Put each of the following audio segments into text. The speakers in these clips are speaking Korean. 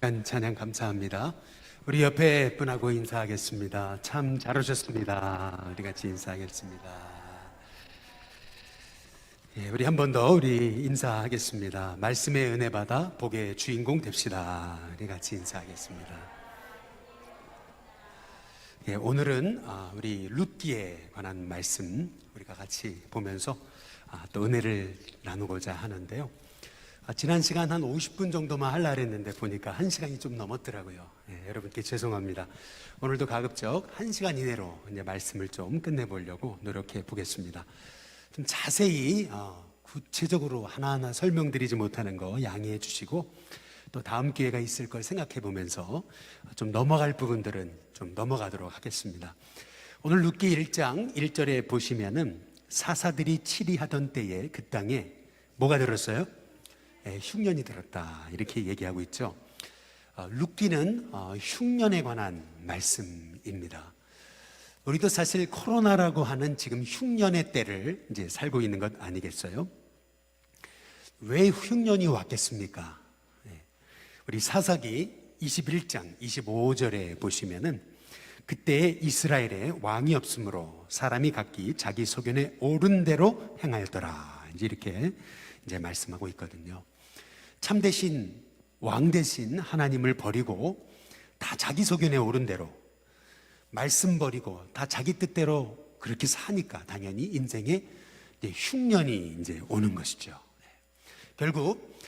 찬양 감사합니다. 우리 옆에 분하고 인사하겠습니다. 참 잘 오셨습니다. 우리 같이 인사하겠습니다. 우리 한 번 더 우리 인사하겠습니다. 말씀의 은혜 받아 복의 주인공 됩시다. 우리 같이 인사하겠습니다. 오늘은 우리 룻기에 관한 말씀 우리가 같이 보면서 또 은혜를 나누고자 하는데요. 지난 시간 한 50분 정도만 하려고 했는데 보니까 1시간이 좀 넘었더라고요. 여러분께 죄송합니다. 오늘도 가급적 1시간 이내로 이제 말씀을 좀 끝내보려고 노력해 보겠습니다. 좀 자세히 구체적으로 하나하나 설명드리지 못하는 거 양해해 주시고, 또 다음 기회가 있을 걸 생각해 보면서 좀 넘어갈 부분들은 좀 넘어가도록 하겠습니다. 오늘 룻기 1장 1절에 보시면은 사사들이 치리하던 때에 그 땅에 뭐가 들었어요? 흉년이 들었다, 이렇게 얘기하고 있죠. 룻기는 흉년에 관한 말씀입니다. 우리도 사실 코로나라고 하는 지금 흉년의 때를 이제 살고 있는 것 아니겠어요? 왜 흉년이 왔겠습니까? 우리 사사기 21장 25절에 보시면은 그때 이스라엘에 왕이 없으므로 사람이 각기 자기 소견에 옳은 대로 행하였더라, 이제 이렇게 이제 말씀하고 있거든요. 참되신 왕 대신 하나님을 버리고 다 자기 소견에 옳은 대로 말씀 버리고 다 자기 뜻대로 그렇게 사니까 당연히 인생에 흉년이 이제 오는 것이죠. 결국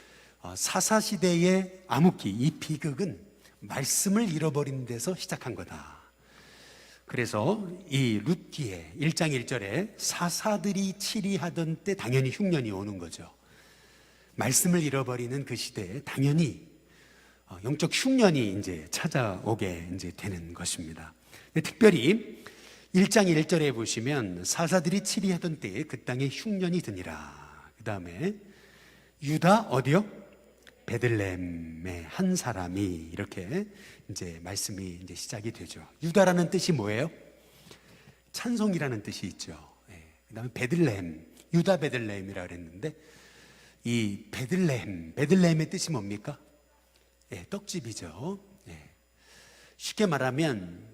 사사시대의 암흑기, 이 비극은 말씀을 잃어버린 데서 시작한 거다. 그래서 이 룻기에 1장 1절에 사사들이 치리하던 때 당연히 흉년이 오는 거죠. 말씀을 잃어버리는 그 시대에 당연히 영적 흉년이 이제 찾아오게 이제 되는 것입니다. 특별히 1장 1절에 보시면 사사들이 치리하던 때에 그 땅에 흉년이 드니라. 그 다음에 유다 어디요? 베들레헴의 한 사람이, 이렇게 이제 말씀이 이제 시작이 되죠. 유다라는 뜻이 뭐예요? 찬송이라는 뜻이 있죠. 그 다음에 베들레헴, 유다 베들레헴이라고 그랬는데, 이 베들레헴의 뜻이 뭡니까? 떡집이죠. 쉽게 말하면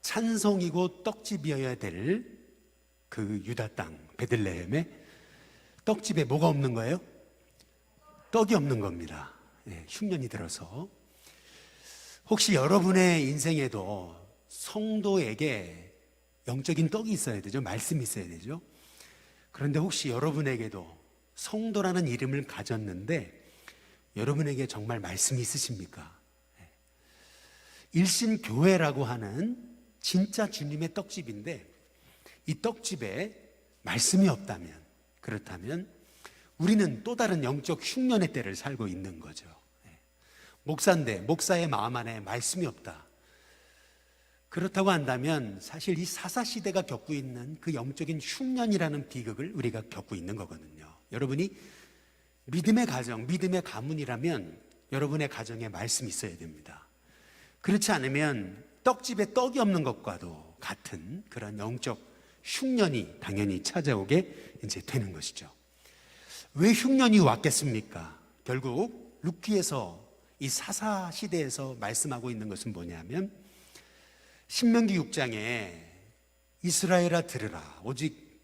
찬송이고 떡집이어야 될 그 유다 땅 베들레헴에 떡집에 뭐가 없는 거예요? 떡이 없는 겁니다. 흉년이 들어서. 혹시 여러분의 인생에도 성도에게 영적인 떡이 있어야 되죠. 말씀이 있어야 되죠. 그런데 혹시 여러분에게도 성도라는 이름을 가졌는데 여러분에게 정말 말씀이 있으십니까? 일신교회라고 하는 진짜 주님의 떡집인데 이 떡집에 말씀이 없다면, 그렇다면 우리는 또 다른 영적 흉년의 때를 살고 있는 거죠. 목사인데 목사의 마음 안에 말씀이 없다. 그렇다고 한다면 사실 이 사사시대가 겪고 있는 그 영적인 흉년이라는 비극을 우리가 겪고 있는 거거든요. 여러분이 믿음의 가정, 믿음의 가문이라면 여러분의 가정에 말씀이 있어야 됩니다. 그렇지 않으면 떡집에 떡이 없는 것과도 같은 그런 영적 흉년이 당연히 찾아오게 이제 되는 것이죠. 왜 흉년이 왔겠습니까? 결국 룻기에서 이 사사 시대에서 말씀하고 있는 것은 뭐냐면, 신명기 6장에 이스라엘아 들으라, 오직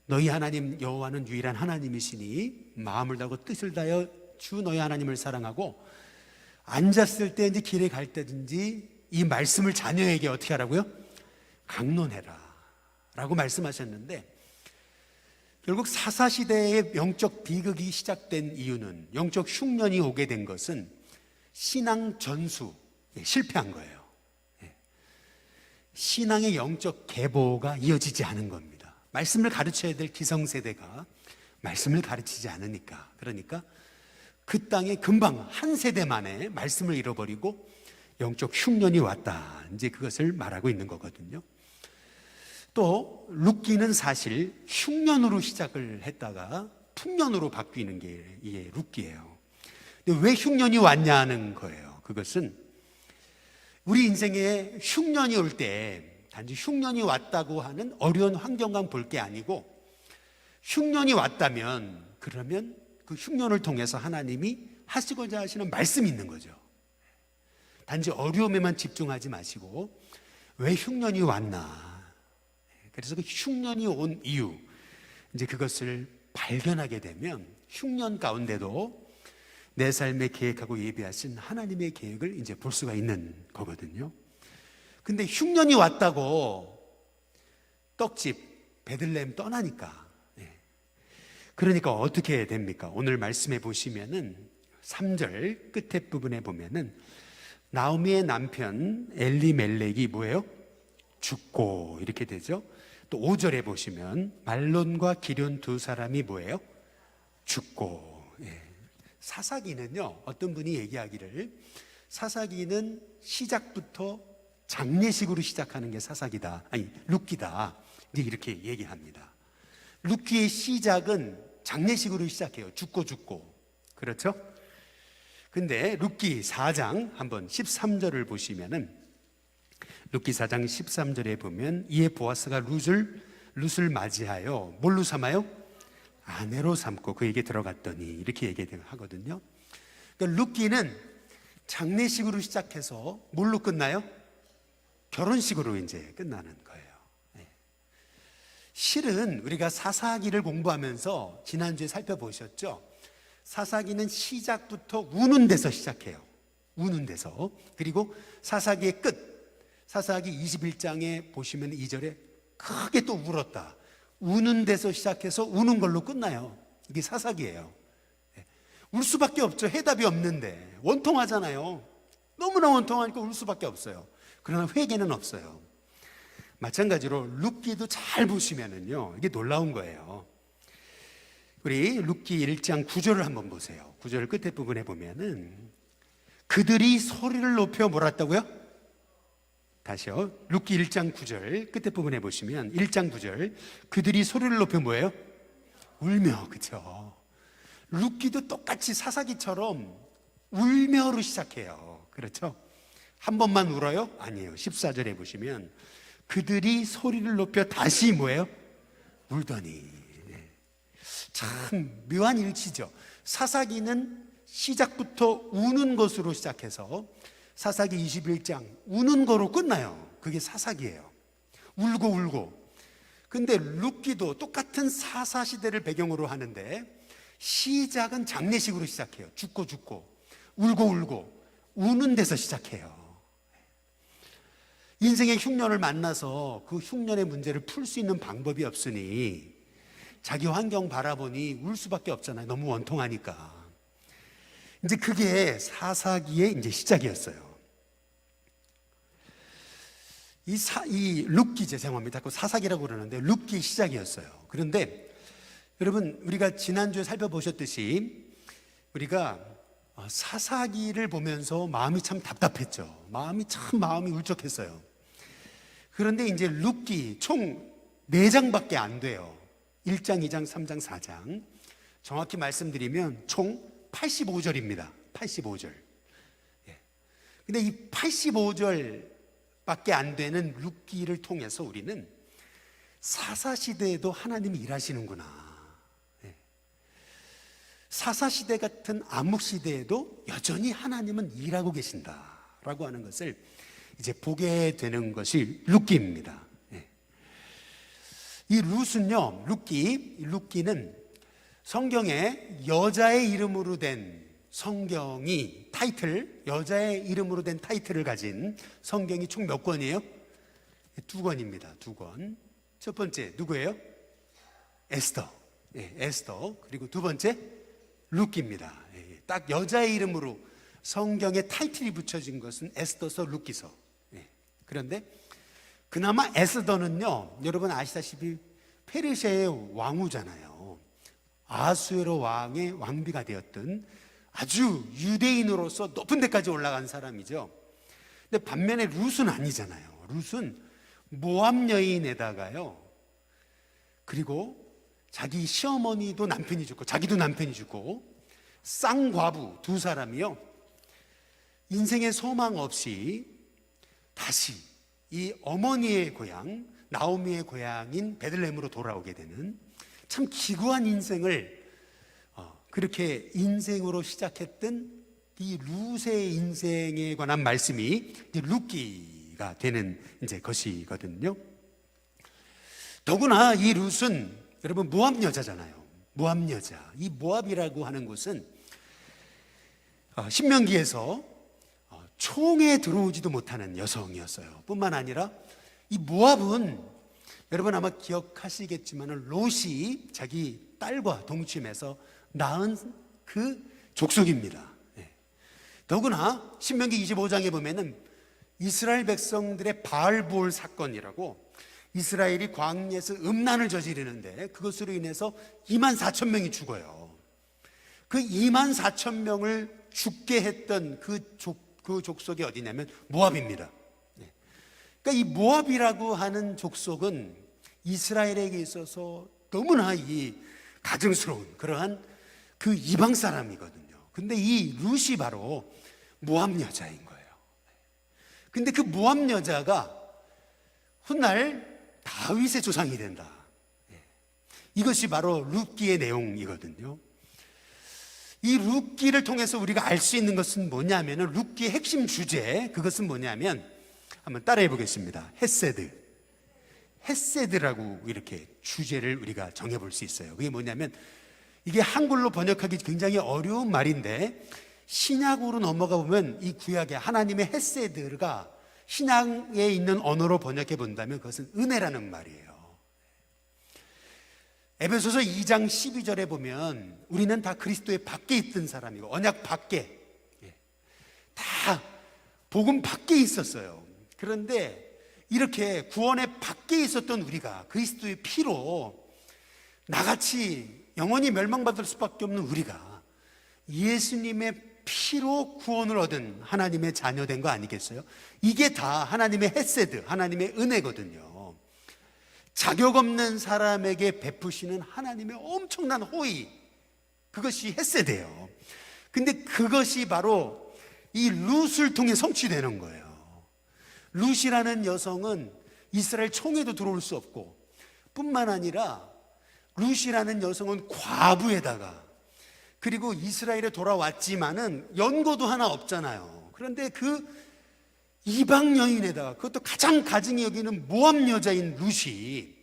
너희 하나님 여호와는 유일한 하나님이시니 마음을 다하고 뜻을 다하여 주 너희 하나님을 사랑하고 앉았을 때 이제 길에 갈 때든지 이 말씀을 자녀에게 어떻게 하라고요? 강론해라 라고 말씀하셨는데, 결국 사사시대의 영적 비극이 시작된 이유는, 영적 흉년이 오게 된 것은 신앙 전수 실패한 거예요. 신앙의 영적 계보가 이어지지 않은 겁니다. 말씀을 가르쳐야 될 기성세대가 말씀을 가르치지 않으니까, 그러니까 그 땅에 금방 한 세대 만에 말씀을 잃어버리고 영적 흉년이 왔다, 이제 그것을 말하고 있는 거거든요. 또 룻기는 사실 흉년으로 시작을 했다가 풍년으로 바뀌는 게 이게 룻기예요. 근데 왜 흉년이 왔냐는 거예요. 그것은 우리 인생에 흉년이 올 때 단지 흉년이 왔다고 하는 어려운 환경만 볼 게 아니고, 흉년이 왔다면 그러면 그 흉년을 통해서 하나님이 하시고자 하시는 말씀이 있는 거죠. 단지 어려움에만 집중하지 마시고 왜 흉년이 왔나, 그래서 그 흉년이 온 이유, 이제 그것을 발견하게 되면 흉년 가운데도 내 삶에 계획하고 예비하신 하나님의 계획을 이제 볼 수가 있는 거거든요. 근데 흉년이 왔다고 떡집 베들레헴 떠나니까, 그러니까 어떻게 됩니까? 오늘 말씀해 보시면은 3절 끝에 부분에 보면은 나오미의 남편 엘리멜렉이 뭐예요? 죽고 이렇게 되죠. 또 5절에 보시면 말론과 기럨 두 사람이 뭐예요? 죽고. 사사기는요, 어떤 분이 얘기하기를 사사기는 시작부터 장례식으로 시작하는 게 사사기다, 아니 룻기다, 이렇게 얘기합니다. 룻기의 시작은 장례식으로 시작해요. 죽고. 그렇죠? 근데 룻기 4장 한번 13절을 보시면은, 룻기 4장 13절에 보면 이에 보아스가 룻을 맞이하여 뭘로 삼아요? 아내로 삼고 그에게 들어갔더니, 이렇게 얘기하거든요. 그러니까 룻기는 장례식으로 시작해서 뭘로 끝나요? 결혼식으로 이제 끝나는 거예요. 실은 우리가 사사기를 공부하면서 지난주에 살펴보셨죠? 사사기는 시작부터 우는 데서 시작해요. 우는 데서. 그리고 사사기의 끝, 사사기 21장에 보시면 2절에 크게 또 울었다, 우는 데서 시작해서 우는 걸로 끝나요. 이게 사사기예요. 울 수밖에 없죠. 해답이 없는데. 원통하잖아요. 너무나 원통하니까 울 수밖에 없어요. 그러나 회개는 없어요. 마찬가지로 룻기도 잘 보시면은요, 이게 놀라운 거예요. 우리 룻기 1장 9절을 한번 보세요. 9절 끝에 부분에 보면은 그들이 소리를 높여 몰았다고요? 다시요. 룻기 1장 9절 끝에 부분에 보시면 1장 9절 그들이 소리를 높여 뭐예요? 울며. 그렇죠? 룻기도 똑같이 사사기처럼 울며로 시작해요. 그렇죠? 한 번만 울어요? 아니에요. 14절에 보시면 그들이 소리를 높여 다시 뭐예요? 울더니. 참 묘한 일치죠. 사사기는 시작부터 우는 것으로 시작해서 사사기 21장 우는 거로 끝나요. 그게 사사기예요. 울고. 근데 룻기도 똑같은 사사시대를 배경으로 하는데 시작은 장례식으로 시작해요. 죽고 울고 우는 데서 시작해요. 인생의 흉년을 만나서 그 흉년의 문제를 풀 수 있는 방법이 없으니 자기 환경 바라보니 울 수밖에 없잖아요. 너무 원통하니까. 이제 그게 사사기의 이제 시작이었어요. 이 룻기, 죄송합니다. 자꾸 사사기라고 그러는데 룻기의 시작이었어요. 그런데 여러분, 우리가 지난주에 살펴보셨듯이 우리가 사사기를 보면서 마음이 참 답답했죠. 마음이 울적했어요. 그런데 이제 룻기 총 4장밖에 안 돼요. 1장, 2장, 3장, 4장. 정확히 말씀드리면 총 85절입니다. 85절. 근데 이 85절밖에 안 되는 룻기를 통해서 우리는 사사시대에도 하나님이 일하시는구나, 사사시대 같은 암흑시대에도 여전히 하나님은 일하고 계신다라고 하는 것을 이제 보게 되는 것이 룻기입니다. 이 룻은요, 룻기는 성경에 여자의 이름으로 된 성경이 여자의 이름으로 된 타이틀을 가진 성경이 총 몇 권이에요? 2권입니다. 2권. 첫 번째 누구예요? 에스더. 에스더. 그리고 두 번째 룻기입니다. 딱 여자의 이름으로 성경에 타이틀이 붙여진 것은 에스더서, 룻기서. 그런데 그나마 에스더는요, 여러분 아시다시피 페르시아의 왕후잖아요. 아수에로 왕의 왕비가 되었던 아주 유대인으로서 높은 데까지 올라간 사람이죠. 근데 반면에 룻은 아니잖아요. 룻은 모압 여인에다가요, 그리고 자기 시어머니도 남편이 죽고 자기도 남편이 죽고 쌍과부 두 사람이요, 인생의 소망 없이 다시 이 어머니의 고향 나오미의 고향인 베들레헴으로 돌아오게 되는 참 기구한 인생을 그렇게 인생으로 시작했던 이 룻의 인생에 관한 말씀이 이제 룻기가 되는 이제 것이거든요. 더구나 이 룻은 여러분 모압 여자잖아요. 모압 여자. 이 모압이라고 하는 곳은 신명기에서 총에 들어오지도 못하는 여성이었어요. 뿐만 아니라 이 모압은 여러분 아마 기억하시겠지만 롯이 자기 딸과 동침해서 낳은 그 족속입니다. 더구나 신명기 25장에 보면은 이스라엘 백성들의 바알보올 사건이라고 이스라엘이 광야에서 음란을 저지르는데 그것으로 인해서 24,000명이 죽어요. 그 24,000명을 죽게 했던 그 족속이 어디냐면 모압입니다. 그러니까 이 모압이라고 하는 족속은 이스라엘에게 있어서 너무나 이 가증스러운 그러한 그 이방 사람이거든요. 근데 이 룻이 바로 모압 여자인 거예요. 근데 그 모압 여자가 훗날 다윗의 조상이 된다. 이것이 바로 룻기의 내용이거든요. 이 룻기를 통해서 우리가 알 수 있는 것은 뭐냐면 룻기의 핵심 주제, 그것은 뭐냐면 한번 따라해 보겠습니다. 헤세드. 헤세드라고 이렇게 주제를 우리가 정해 볼 수 있어요. 그게 뭐냐면 이게 한글로 번역하기 굉장히 어려운 말인데 신약으로 넘어가 보면 이 구약의 하나님의 헤세드가 신약에 있는 언어로 번역해 본다면 그것은 은혜라는 말이에요. 에베소서 2장 12절에 보면 우리는 다 그리스도의 밖에 있던 사람이고 언약 밖에 다 복음 밖에 있었어요. 그런데 이렇게 구원의 밖에 있었던 우리가 그리스도의 피로 나같이 영원히 멸망받을 수밖에 없는 우리가 예수님의 피로 구원을 얻은 하나님의 자녀된 거 아니겠어요? 이게 다 하나님의 헤세드, 하나님의 은혜거든요. 자격 없는 사람에게 베푸시는 하나님의 엄청난 호의, 그것이 헤세드예요. 근데 그것이 바로 이 룻을 통해 성취되는 거예요. 룻이라는 여성은 이스라엘 총에도 들어올 수 없고 뿐만 아니라 룻이라는 여성은 과부에다가 그리고 이스라엘에 돌아왔지만은 연고도 하나 없잖아요. 그런데 그 이방 여인에다가 그것도 가장 가증히 여기는 모압 여자인 룻이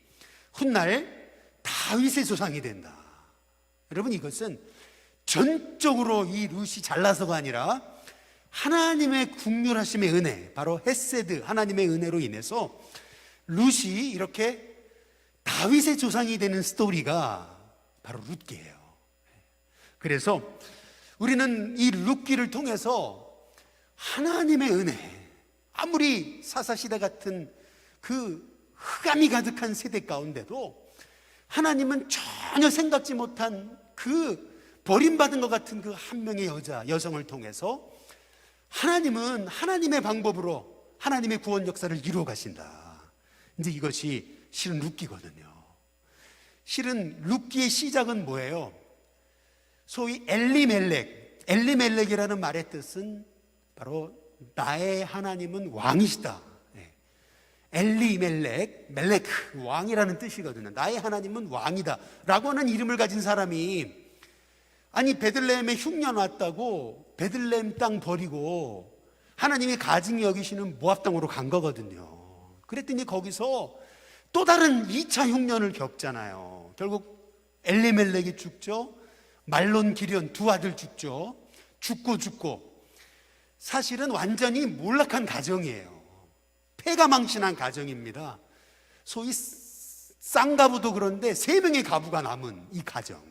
훗날 다윗의 조상이 된다. 여러분 이것은 전적으로 이 룻이 잘나서가 아니라 하나님의 국률하심의 은혜, 바로 헤세드 하나님의 은혜로 인해서 룻이 이렇게 다윗의 조상이 되는 스토리가 바로 룻기예요. 그래서 우리는 이 룻기를 통해서 하나님의 은혜, 아무리 사사시대 같은 그 흑암이 가득한 세대 가운데도 하나님은 전혀 생각지 못한 그 버림받은 것 같은 그 한 명의 여성을 통해서 하나님은 하나님의 방법으로 하나님의 구원 역사를 이루어 가신다. 이제 이것이 실은 룻기거든요. 실은 룻기의 시작은 뭐예요? 소위 엘리멜렉이라는 말의 뜻은 바로 나의 하나님은 왕이시다. 엘리멜렉, 멜레크, 왕이라는 뜻이거든요. 나의 하나님은 왕이다 라고 하는 이름을 가진 사람이 아니 베들레헴에 흉년 왔다고 베들레헴 땅 버리고 하나님이 가증히 여기시는 모압 땅으로 간 거거든요. 그랬더니 거기서 또 다른 2차 흉년을 겪잖아요. 결국 엘리멜렉이 죽죠. 말론 기련 두 아들 죽죠. 죽고 사실은 완전히 몰락한 가정이에요. 폐가망신한 가정입니다. 소위 쌍가부도 그런데 3명의 가부가 남은 이 가정,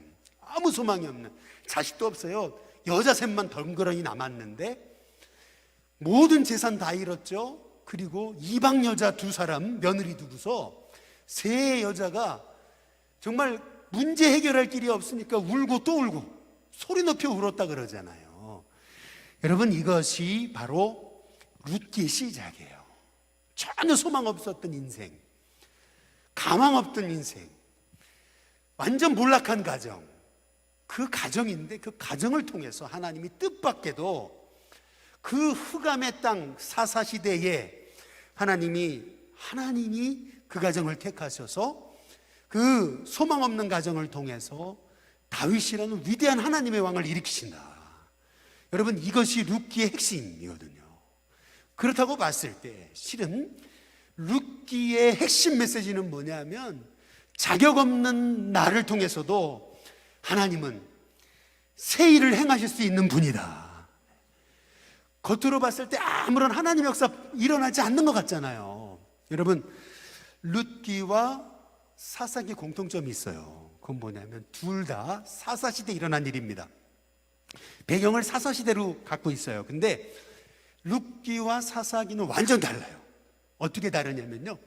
아무 소망이 없는, 자식도 없어요. 여자 셋만 덩그러니 남았는데 모든 재산 다 잃었죠. 그리고 이방 여자 2사람 며느리 두고서 세 여자가 정말 문제 해결할 길이 없으니까 울고 또 울고 소리 높여 울었다 그러잖아요. 여러분 이것이 바로 룻기의 시작이에요. 전혀 소망 없었던 인생, 가망 없던 인생, 완전 몰락한 가정, 그 가정인데 그 가정을 통해서 하나님이 뜻밖에도 그 흑암의 땅 사사시대에 하나님이 그 가정을 택하셔서 그 소망 없는 가정을 통해서 다윗이라는 위대한 하나님의 왕을 일으키신다. 여러분, 이것이 룻기의 핵심이거든요. 그렇다고 봤을 때 실은 룻기의 핵심 메시지는 뭐냐면, 자격 없는 나를 통해서도 하나님은 새 일을 행하실 수 있는 분이다. 겉으로 봤을 때 아무런 하나님의 역사 일어나지 않는 것 같잖아요. 여러분, 룻기와 사사기의 공통점이 있어요. 그건 뭐냐면 둘 다 사사시대에 일어난 일입니다. 배경을 사사시대로 갖고 있어요. 근데 룻기와 사사기는 완전 달라요. 어떻게 다르냐면요,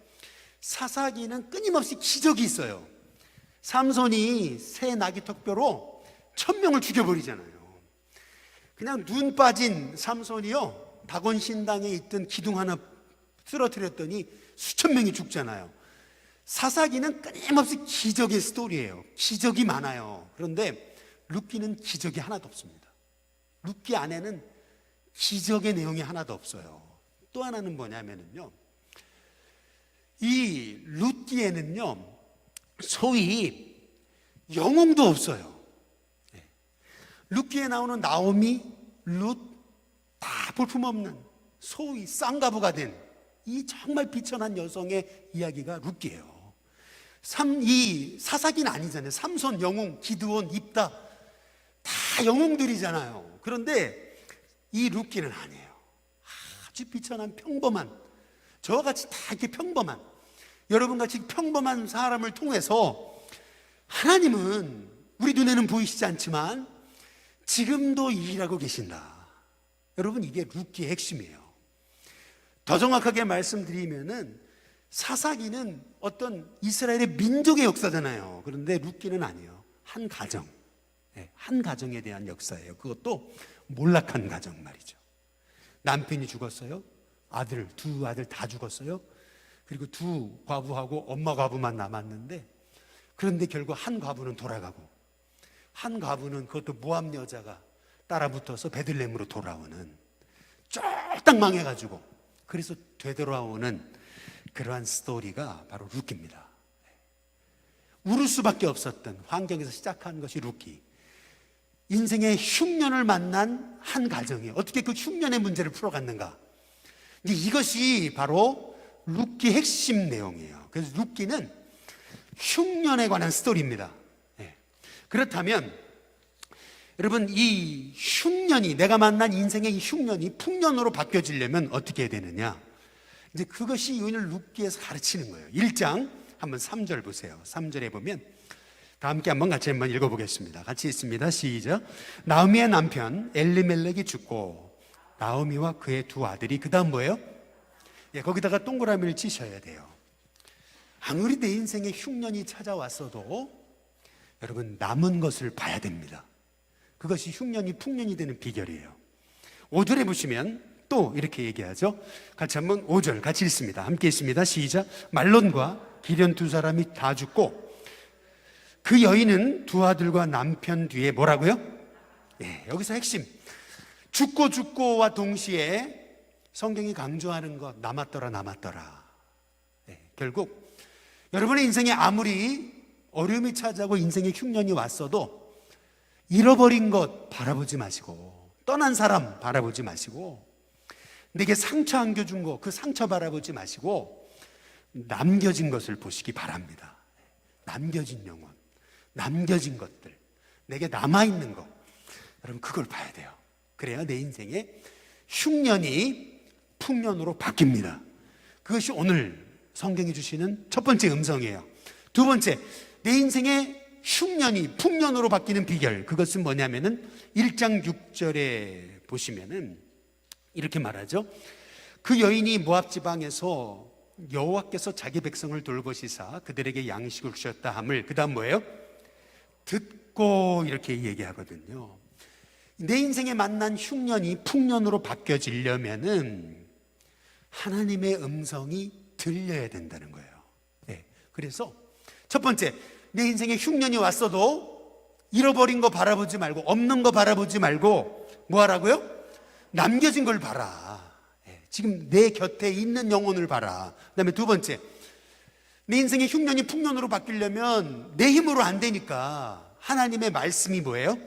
사사기는 끊임없이 기적이 있어요. 삼손이 새 나귀 턱뼈로 1000명을 죽여버리잖아요. 그냥 눈 빠진 삼손이요, 다곤 신당에 있던 기둥 하나 쓰러뜨렸더니 수천 명이 죽잖아요. 사사기는 끊임없이 기적의 스토리예요. 기적이 많아요. 그런데 룻기는 기적이 하나도 없습니다. 룻기 안에는 기적의 내용이 하나도 없어요. 또 하나는 뭐냐면요, 이 룻기에는요, 소위 영웅도 없어요. 룻기에 나오는 나오미, 룻, 다 볼품없는 소위 쌍가부가 된 이 정말 비천한 여성의 이야기가 룻기예요. 이 사사기는 아니잖아요. 삼손 영웅, 기드온, 입다 다 영웅들이잖아요. 그런데 이 룻기는 아니에요. 아주 비천한 평범한, 저와 같이 다 이렇게 평범한, 여러분같이 평범한 사람을 통해서 하나님은 우리 눈에는 보이시지 않지만 지금도 일하고 계신다. 여러분, 이게 룻기의 핵심이에요. 더 정확하게 말씀드리면은 사사기는 어떤 이스라엘의 민족의 역사잖아요. 그런데 룻기는 아니에요. 한 가정, 한 가정에 대한 역사예요. 그것도 몰락한 가정 말이죠. 남편이 죽었어요. 두 아들 다 죽었어요. 그리고 두 과부하고 엄마 과부만 남았는데, 그런데 결국 한 과부는 돌아가고, 한 과부는 그것도 모압 여자가 따라붙어서 베들레헴으로 돌아오는, 쫄딱 망해가지고 그래서 되돌아오는 그러한 스토리가 바로 룻기입니다. 울을 수밖에 없었던 환경에서 시작한 것이 룻기. 인생의 흉년을 만난 한 가정이 어떻게 그 흉년의 문제를 풀어갔는가, 이것이 바로 룻기의 핵심 내용이에요. 그래서 룻기는 흉년에 관한 스토리입니다. 그렇다면 여러분, 이 흉년이, 내가 만난 인생의 이 흉년이 풍년으로 바뀌어지려면 어떻게 해야 되느냐, 이제 그것이 오늘 룻기에서 가르치는 거예요. 1장 한번 3절 보세요. 3절에 보면, 다 함께 같이 한번 읽어보겠습니다. 같이 있습니다. 시작. 나오미의 남편 엘리멜렉이 죽고 나오미와 그의 두 아들이, 그 다음 뭐예요? 거기다가 동그라미를 치셔야 돼요. 아무리 내 인생에 흉년이 찾아왔어도 여러분, 남은 것을 봐야 됩니다. 그것이 흉년이 풍년이 되는 비결이에요. 5절에 보시면 또 이렇게 얘기하죠. 같이 한번 5절 같이 읽습니다. 함께 읽습니다. 시작. 말론과 기련 두 사람이 다 죽고 그 여인은 두 아들과 남편 뒤에 뭐라고요? 여기서 핵심, 죽고와 동시에 성경이 강조하는 것, 남았더라. 결국 여러분의 인생에 아무리 어려움이 찾아오고 인생의 흉년이 왔어도 잃어버린 것 바라보지 마시고, 떠난 사람 바라보지 마시고, 내게 상처 안겨준 것, 그 상처 바라보지 마시고 남겨진 것을 보시기 바랍니다. 남겨진 영혼, 남겨진 것들, 내게 남아있는 것, 여러분 그걸 봐야 돼요. 그래야 내 인생에 흉년이 풍년으로 바뀝니다. 그것이 오늘 성경이 주시는 첫 번째 음성이에요. 두 번째, 내 인생의 흉년이 풍년으로 바뀌는 비결, 그것은 뭐냐면은 1장 6절에 보시면은 이렇게 말하죠. 그 여인이 모압 지방에서 여호와께서 자기 백성을 돌보시사 그들에게 양식을 주셨다 함을, 그 다음 뭐예요? 듣고, 이렇게 얘기하거든요. 내 인생에 만난 흉년이 풍년으로 바뀌어지려면은 하나님의 음성이 들려야 된다는 거예요. 그래서 첫 번째, 내 인생에 흉년이 왔어도 잃어버린 거 바라보지 말고, 없는 거 바라보지 말고 뭐 하라고요? 남겨진 걸 봐라. 지금 내 곁에 있는 영혼을 봐라. 그 다음에 두 번째, 내 인생의 흉년이 풍년으로 바뀌려면 내 힘으로 안 되니까 하나님의 말씀이 뭐예요?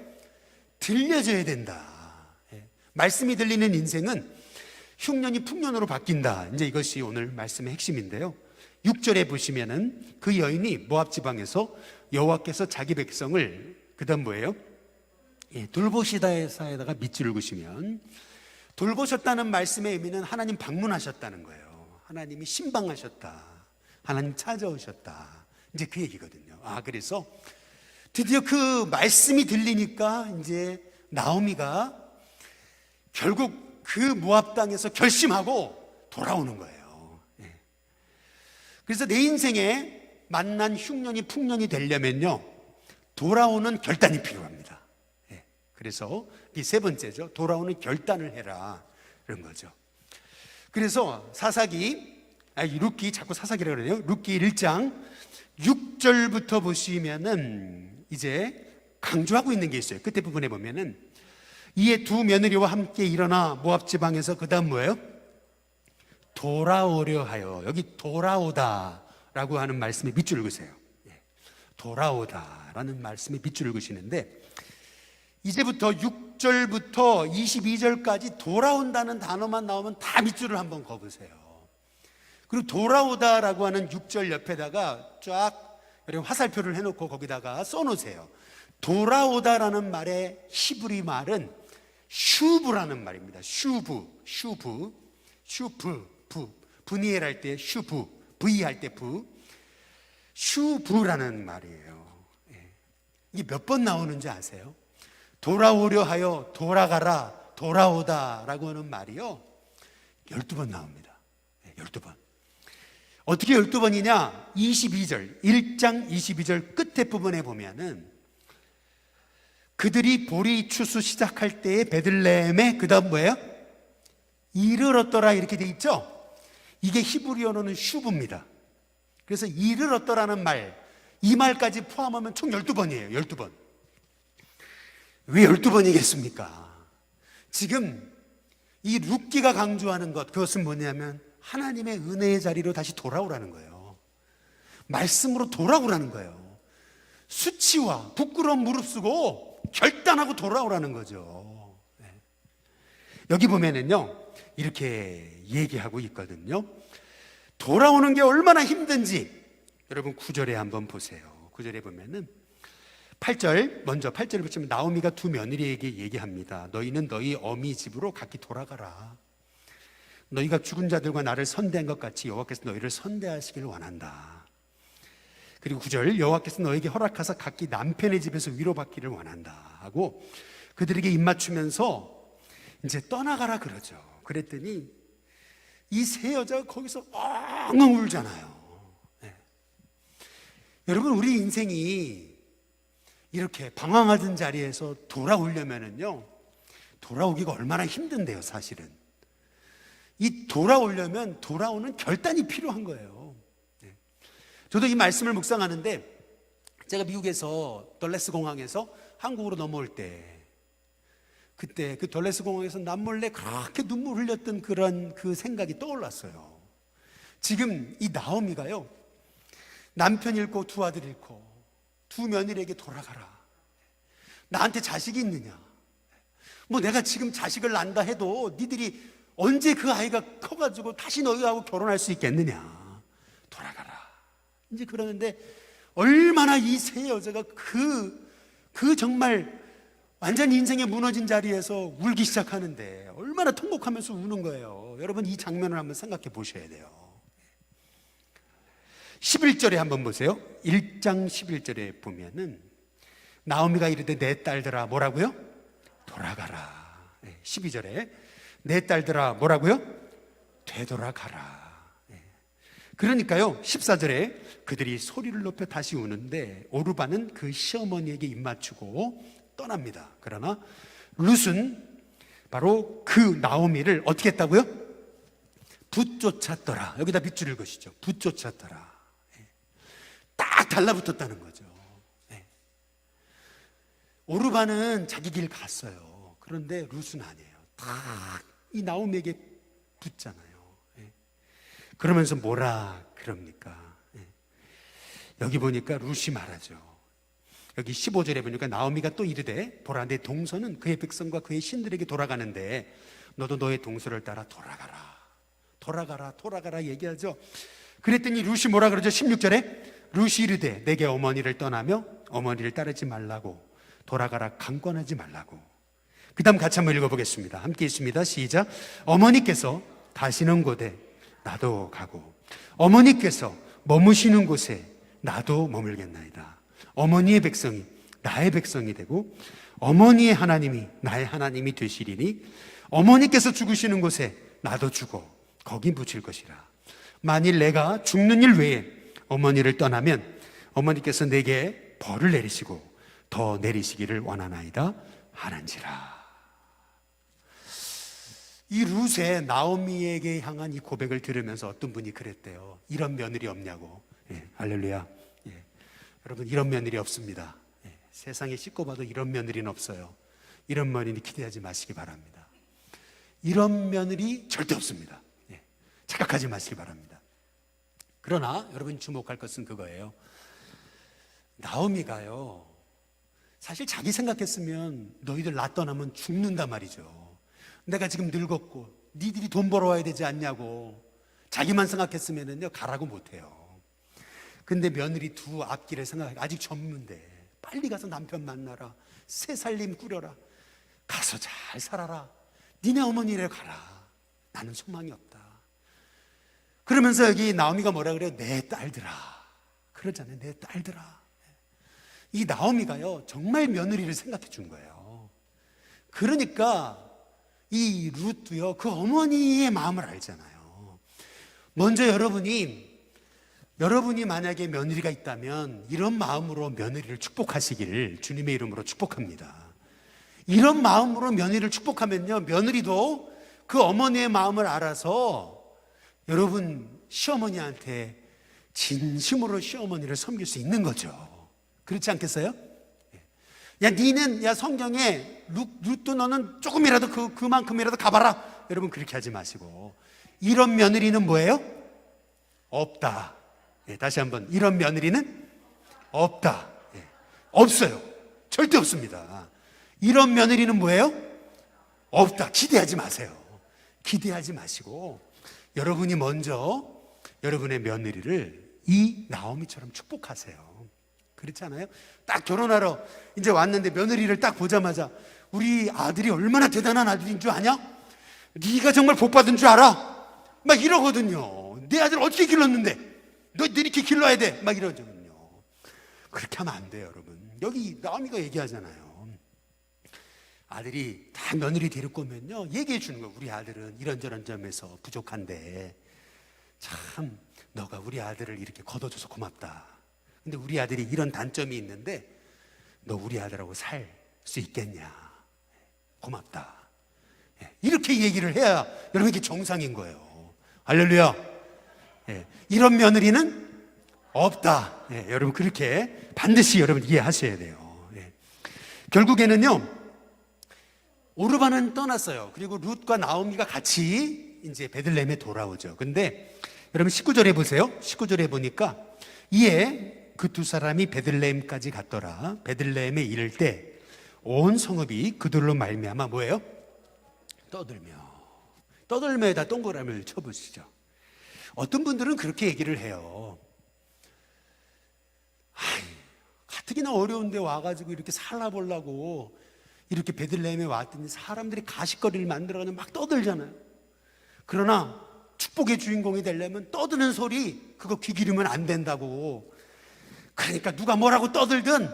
들려져야 된다. 말씀이 들리는 인생은 흉년이 풍년으로 바뀐다. 이제 이것이 오늘 말씀의 핵심인데요. 6절에 보시면은 그 여인이 모압 지방에서 여호와께서 자기 백성을 그다음 뭐예요? 돌보시다에다가 밑줄을 그시면, 돌보셨다는 말씀의 의미는 하나님 방문하셨다는 거예요. 하나님이 신방하셨다, 하나님 찾아오셨다, 이제 그 얘기거든요. 그래서 드디어 그 말씀이 들리니까 이제 나오미가 결국 그 모압 땅에서 결심하고 돌아오는 거예요. 그래서 내 인생에 만난 흉년이 풍년이 되려면요, 돌아오는 결단이 필요합니다. 그래서 이 세 번째죠. 돌아오는 결단을 해라, 그런 거죠. 그래서 룻기, 자꾸 사사기라고 그러네요. 룻기 1장 6절부터 보시면은 이제 강조하고 있는 게 있어요. 끝에 부분에 보면은 이에 두 며느리와 함께 일어나 모압 지방에서 그 다음 뭐예요? 돌아오려 하여. 여기 돌아오다라고 하는 말씀에 밑줄을 그으세요. 돌아오다라는 말씀에 밑줄을 그으시는데, 이제부터 6절부터 22절까지 돌아온다는 단어만 나오면 다 밑줄을 한번 그어보세요. 그리고 돌아오다라고 하는 6절 옆에다가 쫙 여러분 화살표를 해놓고 거기다가 써놓으세요. 돌아오다라는 말의 히브리 말은 슈브라는 말입니다. 슈브, 브니엘 할 때 슈브, V 할 때 부, 슈브라는 말이에요. 이게 몇 번 나오는지 아세요? 돌아오려 하여, 돌아가라, 돌아오다라고 하는 말이요, 12번 나옵니다. 12번. 어떻게 12번이냐? 22절, 1장 22절 끝에 부분에 보면은 그들이 보리 추수 시작할 때에 베들레헴에 그 다음 뭐예요? 이르렀더라, 이렇게 돼 있죠? 이게 히브리어로는 슈브입니다. 그래서 이르렀더라는 말, 이 말까지 포함하면 총 12번이에요. 12번. 왜 12번이겠습니까? 지금 이 룻기가 강조하는 것, 그것은 뭐냐면 하나님의 은혜의 자리로 다시 돌아오라는 거예요. 말씀으로 돌아오라는 거예요. 수치와 부끄러움 무릅쓰고 결단하고 돌아오라는 거죠. 여기 보면은요, 이렇게 얘기하고 있거든요. 돌아오는 게 얼마나 힘든지 여러분 9절에 한번 보세요. 9절에 보면은 8절, 먼저 8절을 보시면 나오미가 두 며느리에게 얘기합니다. 너희는 너희 어미 집으로 각기 돌아가라. 너희가 죽은 자들과 나를 선대한 것 같이 여호와께서 너희를 선대하시기를 원한다. 그리고 9절, 여호와께서 너에게 허락하사 각기 남편의 집에서 위로받기를 원한다 하고 그들에게 입맞추면서 이제 떠나가라 그러죠. 그랬더니 이 세 여자가 거기서 엉엉 울잖아요. 여러분, 우리 인생이 이렇게 방황하던 자리에서 돌아오려면은요, 돌아오기가 얼마나 힘든데요, 사실은. 이 돌아오려면 돌아오는 결단이 필요한 거예요. 저도 이 말씀을 묵상하는데, 제가 미국에서 덜레스 공항에서 한국으로 넘어올 때, 그때 그 덜레스 공항에서 남몰래 그렇게 눈물 흘렸던 그런 그 생각이 떠올랐어요. 지금 이 나오미가요, 남편 잃고 두 아들 잃고 두 며느리에게 돌아가라. 나한테 자식이 있느냐? 뭐 내가 지금 자식을 낳는다 해도 니들이 언제 그 아이가 커가지고 다시 너희하고 결혼할 수 있겠느냐? 돌아가라. 이제 그러는데 얼마나 이 세 여자가 그 정말 완전 인생에 무너진 자리에서 울기 시작하는데 얼마나 통곡하면서 우는 거예요. 여러분, 이 장면을 한번 생각해 보셔야 돼요. 11절에 한번 보세요. 1장 11절에 보면은 나오미가 이르되 내 딸들아 뭐라고요? 돌아가라. 12절에 내 딸들아 뭐라고요? 되돌아가라. 그러니까요, 14절에 그들이 소리를 높여 다시 우는데 오르바는 그 시어머니에게 입맞추고 떠납니다. 그러나 룻은 바로 그 나오미를 어떻게 했다고요? 붙쫓았더라. 여기다 밑줄을 그으시죠. 붙쫓았더라. 딱 달라붙었다는 거죠. 오르바는 자기 길 갔어요. 그런데 룻은 아니에요. 딱 이 나오미에게 붙잖아요. 그러면서 뭐라 그럽니까? 여기 보니까 룻이 말하죠. 여기 15절에 보니까 나오미가 또 이르되 보라 내 동서는 그의 백성과 그의 신들에게 돌아가는데 너도 너의 동서를 따라 돌아가라 얘기하죠. 그랬더니 룻이 뭐라 그러죠? 16절에 룻이 이르되 내게 어머니를 떠나며 어머니를 따르지 말라고 돌아가라 강권하지 말라고. 그 다음 같이 한번 읽어보겠습니다. 함께 있습니다. 시작. 어머니께서 가시는 곳에 나도 가고 어머니께서 머무시는 곳에 나도 머물겠나이다. 어머니의 백성이 나의 백성이 되고 어머니의 하나님이 나의 하나님이 되시리니 어머니께서 죽으시는 곳에 나도 죽어 거기 묻힐 것이라. 만일 내가 죽는 일 외에 어머니를 떠나면 어머니께서 내게 벌을 내리시고 더 내리시기를 원하나이다 하는지라. 이 룻의 나오미에게 향한 이 고백을 들으면서 어떤 분이 그랬대요. 이런 며느리 없냐고. 예, 할렐루야. 예, 여러분 이런 며느리 없습니다. 예, 세상에 씻고 봐도 이런 며느리는 없어요. 이런 며느리 기대하지 마시기 바랍니다. 이런 며느리 절대 없습니다. 예, 착각하지 마시기 바랍니다. 그러나 여러분 주목할 것은 그거예요. 나오미가요, 사실 자기 생각했으면 너희들 나 떠나면 죽는단 말이죠. 내가 지금 늙었고 니들이 돈 벌어와야 되지 않냐고 자기만 생각했으면요 가라고 못해요. 근데 며느리 두 앞길을 생각해. 아직 젊은데 빨리 가서 남편 만나라, 새 살림 꾸려라, 가서 잘 살아라, 니네 어머니를 가라, 나는 소망이 없다. 그러면서 여기 나오미가 뭐라 그래요? 내 딸들아 그러잖아요. 내 딸들아. 이 나오미가요 정말 며느리를 생각해 준 거예요. 그러니까 이 룻도요 그 어머니의 마음을 알잖아요. 먼저 여러분이 만약에 며느리가 있다면 이런 마음으로 며느리를 축복하시기를 주님의 이름으로 축복합니다. 이런 마음으로 며느리를 축복하면요 며느리도 그 어머니의 마음을 알아서 여러분 시어머니한테 진심으로 시어머니를 섬길 수 있는 거죠. 그렇지 않겠어요? 야 니는 야 성경에 룻도 너는 조금이라도 그만큼이라도 가봐라. 여러분 그렇게 하지 마시고 이런 며느리는 뭐예요? 없다. 예, 다시 한번 이런 며느리는 없다. 예, 없어요. 절대 없습니다. 이런 며느리는 뭐예요? 없다. 기대하지 마세요. 기대하지 마시고 여러분이 먼저 여러분의 며느리를 이 나오미처럼 축복하세요. 그렇지 않아요? 딱 결혼하러 이제 왔는데 며느리를 딱 보자마자 우리 아들이 얼마나 대단한 아들인 줄 아냐? 네가 정말 복 받은 줄 알아? 막 이러거든요. 내 아들 어떻게 길렀는데? 너 이렇게 길러야 돼. 막 이러거든요. 그렇게 하면 안 돼요, 여러분. 여기 나오미가 얘기하잖아요. 아들이 다 며느리 데리고 오면요 얘기해 주는 거예요. 우리 아들은 이런저런 점에서 부족한데 참 너가 우리 아들을 이렇게 거둬줘서 고맙다. 근데 우리 아들이 이런 단점이 있는데 너 우리 아들하고 살 수 있겠냐? 고맙다. 이렇게 얘기를 해야 여러분 이게 정상인 거예요. 할렐루야. 이런 며느리는 없다. 여러분 그렇게 반드시 여러분 이해하셔야 돼요. 결국에는요 오르반은 떠났어요. 그리고 룻과 나오미가 같이 이제 베들레헴에 돌아오죠. 근데 여러분 19절에 보세요. 19절에 보니까 이에 그 두 사람이 베들레헴까지 갔더라. 베들레헴에 이를 때 온 성읍이 그들로 말미암아 뭐예요? 떠들며에다 동그라미를 쳐보시죠. 어떤 분들은 그렇게 얘기를 해요. 가뜩이나 어려운데 와가지고 이렇게 살아보려고 이렇게 베들레헴에 왔더니 사람들이 가십거리를 만들어가지고 막 떠들잖아요. 그러나 축복의 주인공이 되려면 떠드는 소리 그거 귀 기르면 안 된다고. 그러니까 누가 뭐라고 떠들든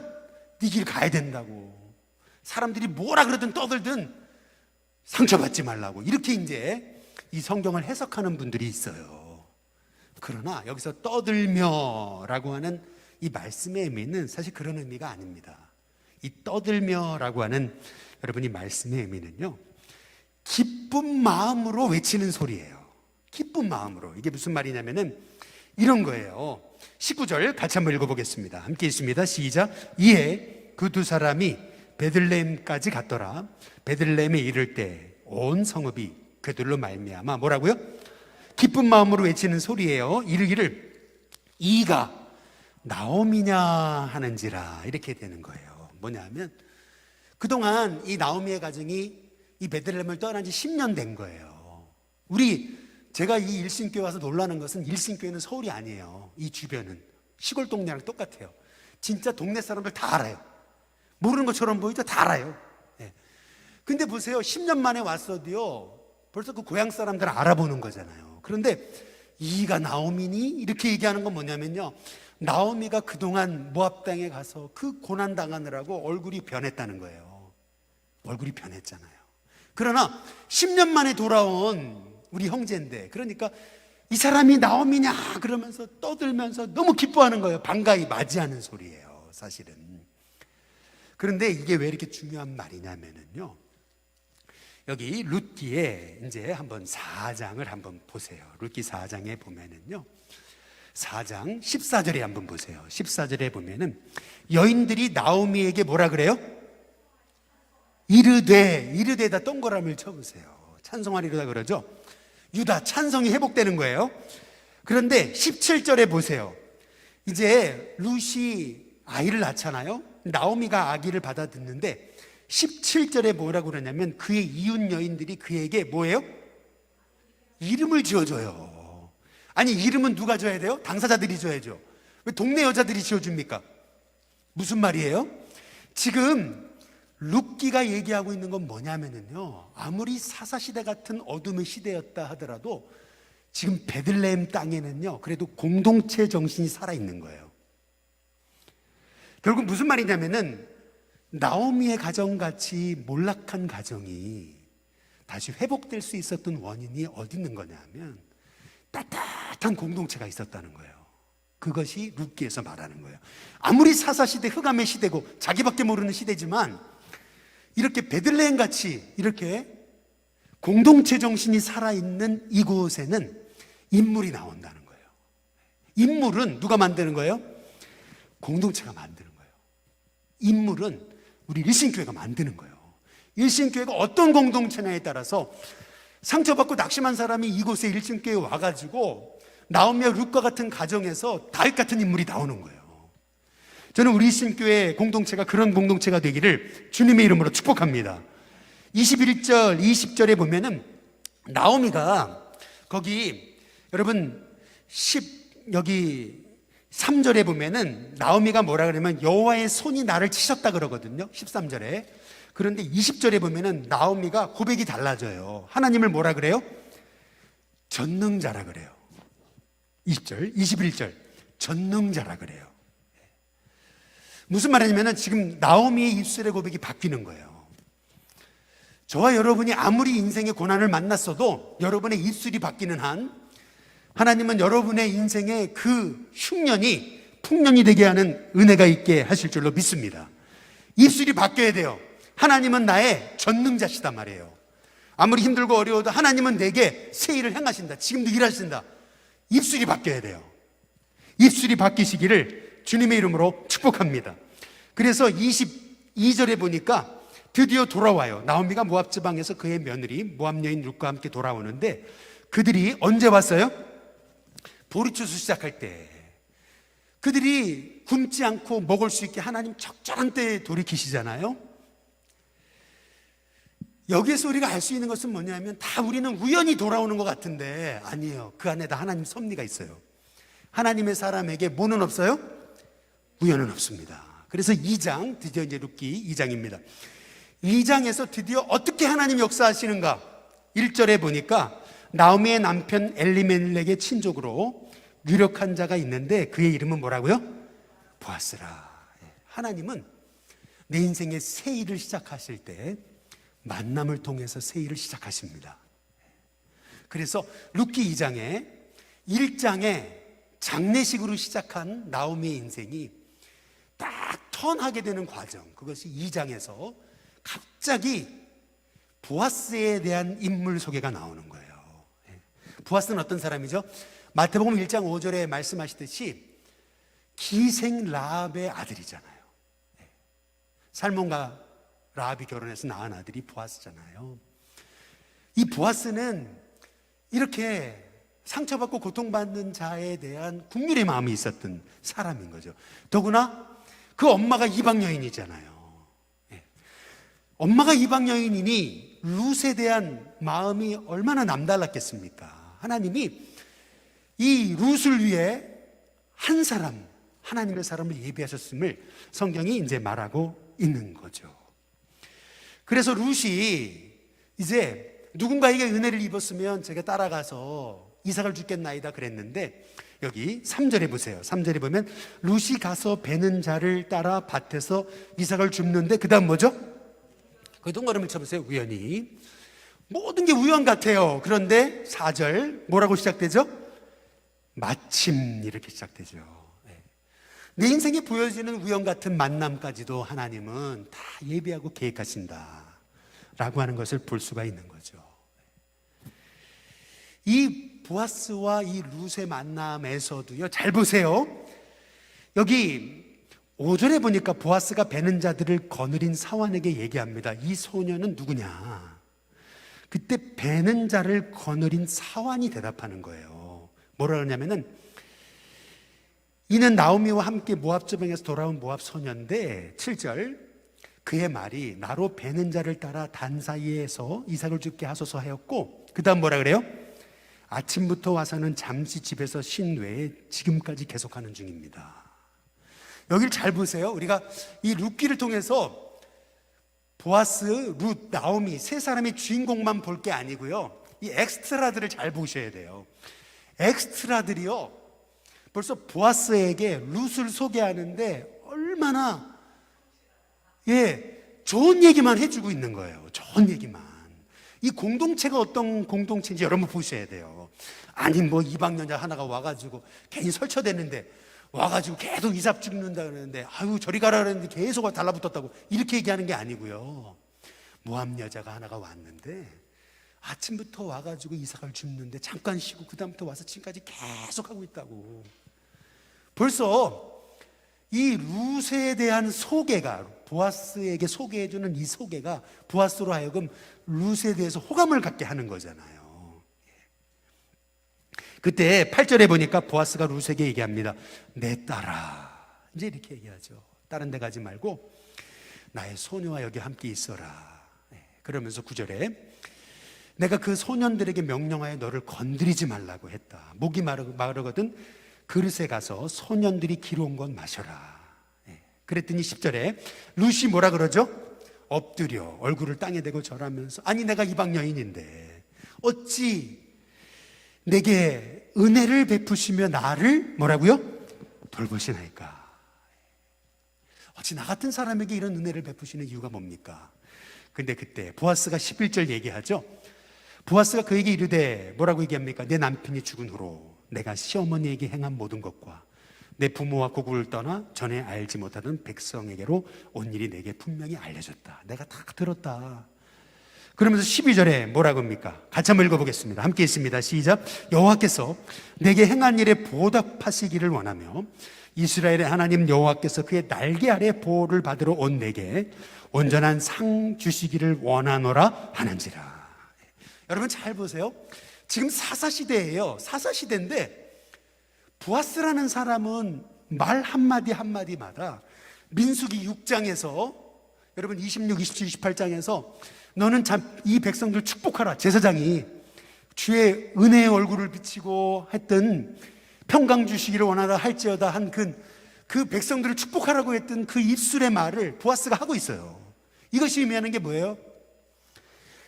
네 길 가야 된다고. 사람들이 뭐라 그러든 떠들든 상처받지 말라고. 이렇게 이제 이 성경을 해석하는 분들이 있어요. 그러나 여기서 떠들며라고 하는 이 말씀의 의미는 사실 그런 의미가 아닙니다. 이 떠들며라고 하는 여러분이 말씀의 의미는요 기쁜 마음으로 외치는 소리예요. 기쁜 마음으로. 이게 무슨 말이냐면은 이런 거예요. 19절 같이 한번 읽어보겠습니다. 함께 있습니다. 시작. 이에 그 두 사람이 베들레헴까지 갔더라. 베들레헴에 이를 때 온 성읍이 그들로 말미암아 뭐라고요? 기쁜 마음으로 외치는 소리예요. 이르기를 이가 나오미냐 하는지라 이렇게 되는 거예요. 뭐냐면 그동안 이 나오미의 가정이 이 베들레헴을 떠난 지 10년 된 거예요. 제가 이 일신교회 와서 놀라는 것은 일신교회는 서울이 아니에요. 이 주변은 시골 동네랑 똑같아요. 진짜 동네 사람들 다 알아요. 모르는 것처럼 보이죠? 다 알아요. 네. 근데 보세요. 10년 만에 왔어도요, 벌써 그 고향 사람들은 알아보는 거잖아요. 그런데 이가 나오미니? 이렇게 얘기하는 건 뭐냐면요, 나오미가 그동안 모압 땅에 가서 그 고난 당하느라고 얼굴이 변했다는 거예요. 얼굴이 변했잖아요. 그러나 10년 만에 돌아온 우리 형제인데, 그러니까 이 사람이 나오미냐 그러면서 떠들면서 너무 기뻐하는 거예요. 반가이 맞이하는 소리예요, 사실은. 그런데 이게 왜 이렇게 중요한 말이냐면요, 여기 룻기에 이제 한번 4장을 한번 보세요. 룻기 4장에 보면은요, 4장 14절에 한번 보세요. 14절에 보면은 여인들이 나오미에게 뭐라 그래요? 이르되다 동그라미를 쳐보세요. 찬송하리로다 그러죠. 유다 찬송이 회복되는 거예요. 그런데 17절에 보세요. 이제 룻이 아이를 낳잖아요. 나오미가 아기를 받아 듣는데 17절에 뭐라고 그러냐면 그의 이웃 여인들이 그에게 뭐예요? 이름을 지어줘요. 아니, 이름은 누가 줘야 돼요? 당사자들이 줘야죠. 왜 동네 여자들이 지어줍니까? 무슨 말이에요? 지금 룻기가 얘기하고 있는 건 뭐냐면요, 아무리 사사시대 같은 어둠의 시대였다 하더라도 지금 베들레헴 땅에는요, 그래도 공동체 정신이 살아있는 거예요. 결국 무슨 말이냐면은 나오미의 가정같이 몰락한 가정이 다시 회복될 수 있었던 원인이 어디 있는 거냐면 따뜻한 공동체가 있었다는 거예요. 그것이 룻기에서 말하는 거예요. 아무리 사사시대 흑암의 시대고 자기밖에 모르는 시대지만 이렇게 베들레헴 같이 이렇게 공동체 정신이 살아있는 이곳에는 인물이 나온다는 거예요. 인물은 누가 만드는 거예요? 공동체가 만드는 거예요. 인물은 우리 일신교회가 만드는 거예요. 일신교회가 어떤 공동체냐에 따라서 상처받고 낙심한 사람이 이곳에 일신교회에 와가지고 나오미와 룻과 같은 가정에서 다윗 같은 인물이 나오는 거예요. 저는 우리 일신교회 공동체가 그런 공동체가 되기를 주님의 이름으로 축복합니다. 21절, 20절에 보면은 나오미가 거기 여러분 여기 3절에 보면은 나오미가 뭐라 그러면 여호와의 손이 나를 치셨다 그러거든요. 13절에. 그런데 20절에 보면은 나오미가 고백이 달라져요. 하나님을 뭐라 그래요? 전능자라 그래요. 20절, 21절 전능자라 그래요. 무슨 말이냐면 지금 나오미의 입술의 고백이 바뀌는 거예요. 저와 여러분이 아무리 인생의 고난을 만났어도 여러분의 입술이 바뀌는 한 하나님은 여러분의 인생의 그 흉년이 풍년이 되게 하는 은혜가 있게 하실 줄로 믿습니다. 입술이 바뀌어야 돼요. 하나님은 나의 전능자시단 말이에요. 아무리 힘들고 어려워도 하나님은 내게 새 일을 행하신다. 지금도 일하신다. 입술이 바뀌어야 돼요. 입술이 바뀌시기를 주님의 이름으로 축복합니다. 그래서 22절에 보니까 드디어 돌아와요. 나오미가 모압 지방에서 그의 며느리 모압 여인 룻과 함께 돌아오는데 그들이 언제 왔어요? 보리추수 시작할 때. 그들이 굶지 않고 먹을 수 있게 하나님 적절한 때에 돌이키시잖아요. 여기에서 우리가 알 수 있는 것은 뭐냐면 다 우리는 우연히 돌아오는 것 같은데 아니에요. 그 안에 다 하나님 섭리가 있어요. 하나님의 사람에게 뭐는 없어요? 우연은 없습니다. 그래서 2장, 드디어 이제 룻기 2장입니다. 2장에서 드디어 어떻게 하나님 역사하시는가? 1절에 보니까 나오미의 남편 엘리멜렉의 친족으로 유력한 자가 있는데 그의 이름은 뭐라고요? 보아스라. 하나님은 내 인생의 새 일을 시작하실 때 만남을 통해서 새 일을 시작하십니다. 그래서 룻기 2장에 1장에 장례식으로 시작한 나오미의 인생이 딱 턴하게 되는 과정, 그것이 2장에서 갑자기 보아스에 대한 인물 소개가 나오는 거예요. 보아스는 어떤 사람이죠? 마태복음 1장 5절에 말씀하시듯이 기생 라합의 아들이잖아요. 살몬과 라합이 결혼해서 낳은 아들이 보아스잖아요. 이 보아스는 이렇게 상처받고 고통받는 자에 대한 국률의 마음이 있었던 사람인 거죠. 더구나 그 엄마가 이방 여인이잖아요. 예. 엄마가 이방 여인이니 룻에 대한 마음이 얼마나 남달랐겠습니까? 하나님이 이 룻을 위해 한 사람, 하나님의 사람을 예비하셨음을 성경이 이제 말하고 있는 거죠. 그래서 룻이 이제 누군가에게 은혜를 입었으면 제가 따라가서 이삭을 주겠나이다 그랬는데, 여기 3절에 보세요. 3절에 보면 룻이 가서 베는 자를 따라 밭에서 이삭을 줍는데, 그 다음 뭐죠? 그 동그라미를 쳐보세요. 우연히. 모든 게 우연 같아요. 그런데 4절 뭐라고 시작되죠? 마침 이렇게 시작되죠. 내 인생에 보여지는 우연 같은 만남까지도 하나님은 다 예비하고 계획하신다 라고 하는 것을 볼 수가 있는 거죠. 이 보아스와 이 룻의 만남에서도요, 잘 보세요. 여기 5절에 보니까 보아스가 베는 자들을 거느린 사환에게 얘기합니다. 이 소녀는 누구냐? 그때 베는 자를 거느린 사환이 대답하는 거예요. 뭐라 그러냐면은, 이는 나오미와 함께 모압 저방에서 돌아온 모압 소녀인데, 7절, 그의 말이 나로 베는 자를 따라 단 사이에서 이삭을 죽게 하소서 하였고, 그 다음 뭐라 그래요? 아침부터 와서는 잠시 집에서 쉰 외에 지금까지 계속하는 중입니다. 여기를 잘 보세요. 우리가 이 룻기를 통해서 보아스, 룻, 나오미 세 사람의 주인공만 볼 게 아니고요, 이 엑스트라들을 잘 보셔야 돼요. 엑스트라들이요, 벌써 보아스에게 룻을 소개하는데 얼마나 좋은 얘기만 해주고 있는 거예요. 좋은 얘기만. 이 공동체가 어떤 공동체인지 여러분 보셔야 돼요. 아니 뭐 이방 여자 하나가 와가지고 괜히 설쳐댔는데 와가지고 계속 이삭 죽는다 그러는데, 아유 저리 가라 그랬는데 계속 달라붙었다고 이렇게 얘기하는 게 아니고요, 모압 여자가 하나가 왔는데 아침부터 와가지고 이삭을 줍는데 잠깐 쉬고 그 다음부터 와서 지금까지 계속 하고 있다고. 벌써 이 룻에 대한 소개가, 보아스에게 소개해주는 이 소개가 보아스로 하여금 룻에 대해서 호감을 갖게 하는 거잖아요. 그때 8절에 보니까 보아스가 룻에게 얘기합니다. 내 딸아, 이제 이렇게 얘기하죠. 다른 데 가지 말고 나의 소녀와 여기 함께 있어라. 그러면서 9절에 내가 그 소년들에게 명령하여 너를 건드리지 말라고 했다. 목이 마르거든 그릇에 가서 소년들이 기르온 것 마셔라. 그랬더니 10절에 룻이 뭐라 그러죠? 엎드려 얼굴을 땅에 대고 절하면서, 아니 내가 이방 여인인데 어찌 내게 은혜를 베푸시며 나를 뭐라고요? 돌보시나이까. 어찌 나 같은 사람에게 이런 은혜를 베푸시는 이유가 뭡니까? 근데 그때 보아스가 11절 얘기하죠. 보아스가 그에게 이르되 뭐라고 얘기합니까? 내 남편이 죽은 후로 내가 시어머니에게 행한 모든 것과 내 부모와 고국을 떠나 전에 알지 못하던 백성에게로 온 일이 내게 분명히 알려졌다. 내가 다 들었다. 그러면서 12절에 뭐라고 합니까? 같이 한번 읽어보겠습니다. 함께 있습니다. 시작. 여호와께서 내게 행한 일에 보답하시기를 원하며 이스라엘의 하나님 여호와께서 그의 날개 아래 보호를 받으러 온 내게 온전한 상 주시기를 원하노라 하는지라. 여러분 잘 보세요. 지금 사사시대예요. 사사시대인데 보아스라는 사람은 말 한마디 한마디마다 민수기 6장에서 여러분 26, 27, 28장에서 너는 참 이 백성들 축복하라. 제사장이 주의 은혜의 얼굴을 비치고 했던 평강 주시기를 원하다 할지어다 한 그 백성들을 축복하라고 했던 그 입술의 말을 보아스가 하고 있어요. 이것이 의미하는 게 뭐예요?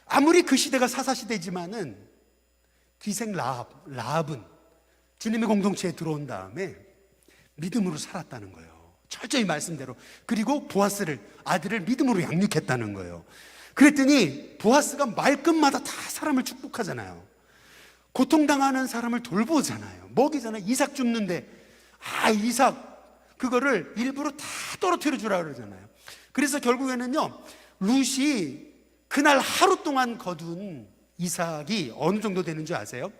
아무리 그 시대가 사사시대지만은 귀생 라합은 주님의 공동체에 들어온 다음에 믿음으로 살았다는 거예요. 철저히 말씀대로. 그리고 보아스를, 아들을 믿음으로 양육했다는 거예요. 그랬더니 보아스가 말끝마다 다 사람을 축복하잖아요. 고통당하는 사람을 돌보잖아요. 먹이잖아요. 이삭 줍는데 이삭 그거를 일부러 다 떨어뜨려 주라 그러잖아요. 그래서 결국에는요, 룻이 그날 하루 동안 거둔 이삭이 어느 정도 되는 줄 아세요?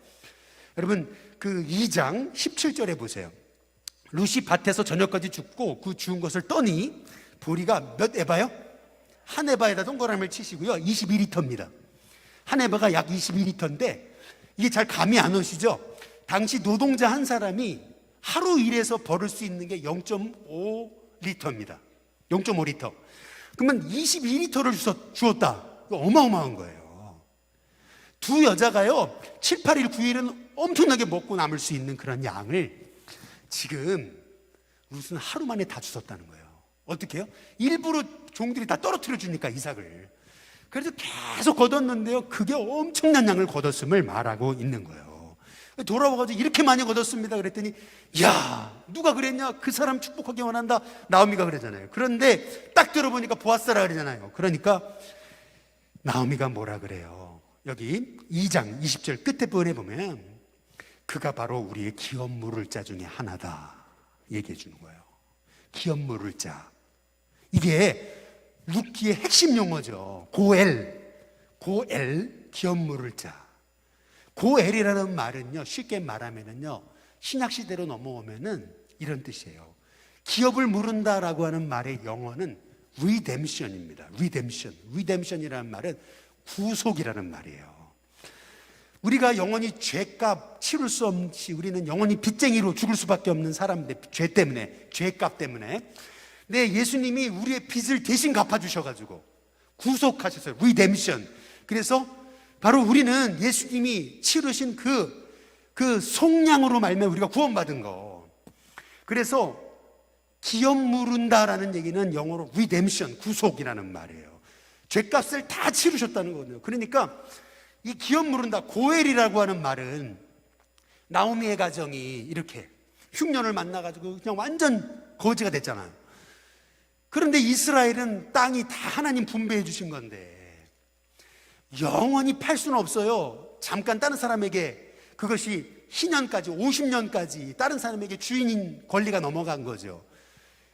여러분 그 2장 17절에 보세요. 룻이 밭에서 저녁까지 죽고 그 죽은 것을 떠니 보리가 몇 에바요? 한 에바에다 동그라미를 치시고요, 22리터입니다. 한 에바가 약 22리터인데 이게 잘 감이 안 오시죠? 당시 노동자 한 사람이 하루 일해서 벌을 수 있는 게 0.5리터입니다. 0.5리터. 그러면 22리터를 주었다. 어마어마한 거예요. 두 여자가요, 7, 8일, 9일은 엄청나게 먹고 남을 수 있는 그런 양을 지금 룻은 하루 만에 다 주웠다는 거예요. 어떻게 해요? 일부러 종들이 다 떨어뜨려 주니까 이삭을. 그래서 계속 거뒀는데요, 그게 엄청난 양을 거뒀음을 말하고 있는 거예요. 돌아와가지고 이렇게 많이 거뒀습니다 그랬더니, 야, 누가 그랬냐? 그 사람 축복하기 원한다, 나오미가 그러잖아요. 그런데 딱 들어보니까 보아스라 그러잖아요. 그러니까 나오미가 뭐라 그래요? 여기 2장 20절 끝에 부분에 보면 그가 바로 우리의 기업 물을 자 중에 하나다 얘기해 주는 거예요. 기업 물을 자. 이게 룻기의 핵심 용어죠. 고엘, 기업 물을 자. 고엘이라는 말은요, 쉽게 말하면은요, 신약시대로 넘어오면은 이런 뜻이에요. 기업을 물은다라고 하는 말의 영어는 redemption입니다. redemption이라는 말은 구속이라는 말이에요. 우리가 영원히 죄값 치를 수 없이 우리는 영원히 빚쟁이로 죽을 수밖에 없는 사람인데, 죄 때문에, 죄값 때문에. 네, 예수님이 우리의 빚을 대신 갚아주셔가지고 구속하셨어요. redemption. 그래서 바로 우리는 예수님이 치르신 그 속량으로 말미암아 우리가 구원받은 거. 그래서 기업 물은다라는 얘기는 영어로 redemption, 구속이라는 말이에요. 죄값을 다 치르셨다는 거거든요. 그러니까 이 기업 물은다, 고엘이라고 하는 말은 나오미의 가정이 이렇게 흉년을 만나가지고 그냥 완전 거지가 됐잖아요. 그런데 이스라엘은 땅이 다 하나님 분배해 주신 건데 영원히 팔 수는 없어요. 잠깐 다른 사람에게, 그것이 희년까지 50년까지 다른 사람에게 주인인 권리가 넘어간 거죠.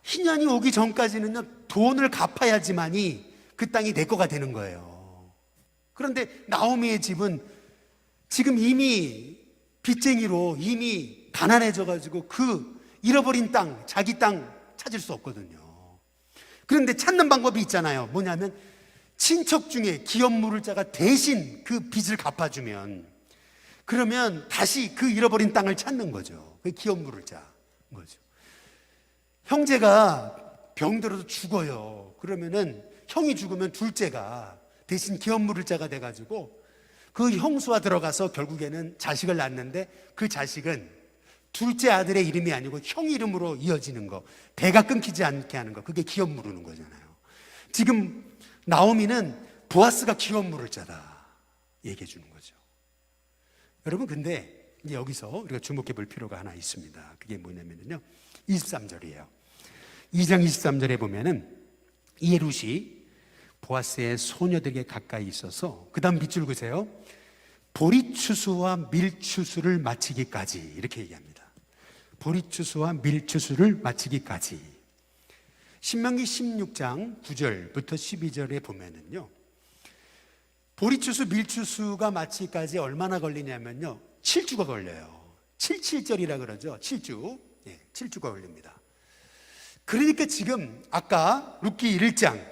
희년이 오기 전까지는요, 돈을 갚아야지만이 그 땅이 내 거가 되는 거예요. 그런데 나오미의 집은 지금 이미 빚쟁이로 이미 가난해져가지고 그 잃어버린 땅, 자기 땅 찾을 수 없거든요. 그런데 찾는 방법이 있잖아요. 뭐냐면 친척 중에 기업 물을 자가 대신 그 빚을 갚아주면, 그러면 다시 그 잃어버린 땅을 찾는 거죠. 그 기업 물을 자 거죠. 형제가 병들어서 죽어요. 그러면은 형이 죽으면 둘째가 대신 기업 물을 자가 돼가지고 그 형수와 들어가서 결국에는 자식을 낳는데, 그 자식은 둘째 아들의 이름이 아니고 형 이름으로 이어지는 거, 배가 끊기지 않게 하는 거, 그게 기업 물으는 거잖아요. 지금 나오미는 보아스가 기업 물을 자다 얘기해 주는 거죠. 여러분, 근데 이제 여기서 우리가 주목해 볼 필요가 하나 있습니다. 그게 뭐냐면요, 23절이에요. 2장 23절에 보면은 이 룻이 보아스의 소녀들에게 가까이 있어서, 그 다음 밑줄 그세요. 보리추수와 밀추수를 마치기까지, 이렇게 얘기합니다. 보리추수와 밀추수를 마치기까지. 신명기 16장 9절부터 12절에 보면은요, 보리추수, 밀추수가 마치기까지 얼마나 걸리냐면요, 7주가 걸려요. 77절이라 그러죠. 7주. 예, 7주가 걸립니다. 그러니까 지금 아까 룻기 1장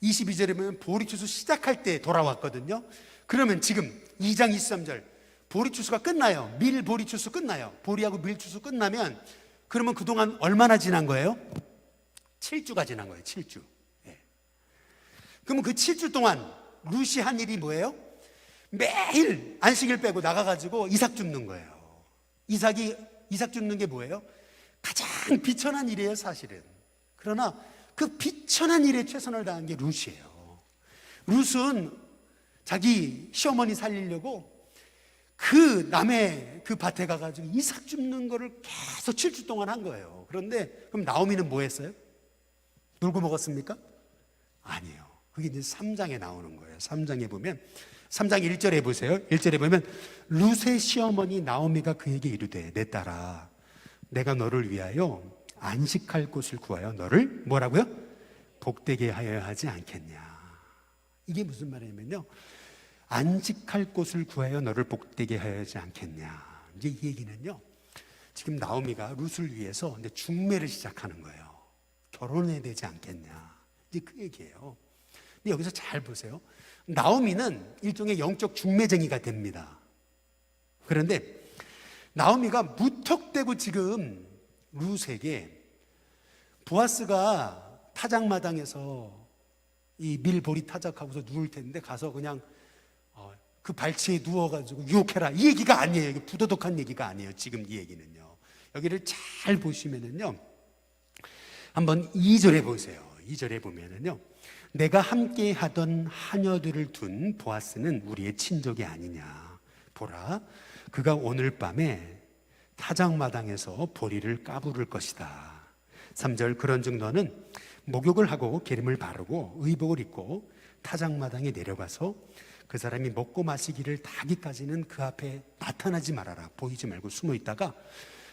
22절에 보면 보리추수 시작할 때 돌아왔거든요. 그러면 지금 2장 23절 보리추수가 끝나요. 밀 보리추수 끝나요. 보리하고 밀추수 끝나면, 그러면 그동안 얼마나 지난 거예요? 7주가 지난 거예요. 7주. 예. 그러면 그 7주 동안 룻이 한 일이 뭐예요? 매일 안식일 빼고 나가가지고 이삭 줍는 거예요. 이삭 줍는 게 뭐예요? 가장 비천한 일이에요, 사실은. 그러나 그 비천한 일에 최선을 다한 게 룻이에요. 룻은 자기 시어머니 살리려고 그 남의 그 밭에 가가지고 이삭 줍는 거를 계속 7주 동안 한 거예요. 그런데 그럼 나오미는 뭐 했어요? 놀고 먹었습니까? 아니에요. 그게 이제 3장에 나오는 거예요. 3장에 보면, 3장 1절에 보세요. 1절에 보면 룻의 시어머니 나오미가 그에게 이르되, 내 딸아, 내가 너를 위하여 안식할 곳을 구하여 너를 뭐라고요? 복되게 하여야 하지 않겠냐. 이게 무슨 말이냐면요, 안식할 곳을 구하여 너를 복되게 하여야 하지 않겠냐. 이제 이 얘기는요, 지금 나오미가 룻을 위해서 이제 중매를 시작하는 거예요. 결혼해야 되지 않겠냐. 이제 그 얘기예요. 근데 여기서 잘 보세요. 나오미는 일종의 영적 중매쟁이가 됩니다. 그런데 나오미가 무턱대고 지금 룻에게 보아스가 타작마당에서 이 밀보리 타작하고서 누울 텐데 가서 그냥 그 발치에 누워가지고 유혹해라, 이 얘기가 아니에요. 이게 부도덕한 얘기가 아니에요. 지금 이 얘기는요. 여기를 잘 보시면은요, 한번 2절에 보세요. 2절에 보면은요, 내가 함께 하던 하녀들을 둔 보아스는 우리의 친족이 아니냐. 보라, 그가 오늘 밤에 타작마당에서 보리를 까부를 것이다. 3절, 그런즉 너는 목욕을 하고 기름을 바르고 의복을 입고 타작마당에 내려가서 그 사람이 먹고 마시기를 다 하기까지는 그 앞에 나타나지 말아라. 보이지 말고 숨어 있다가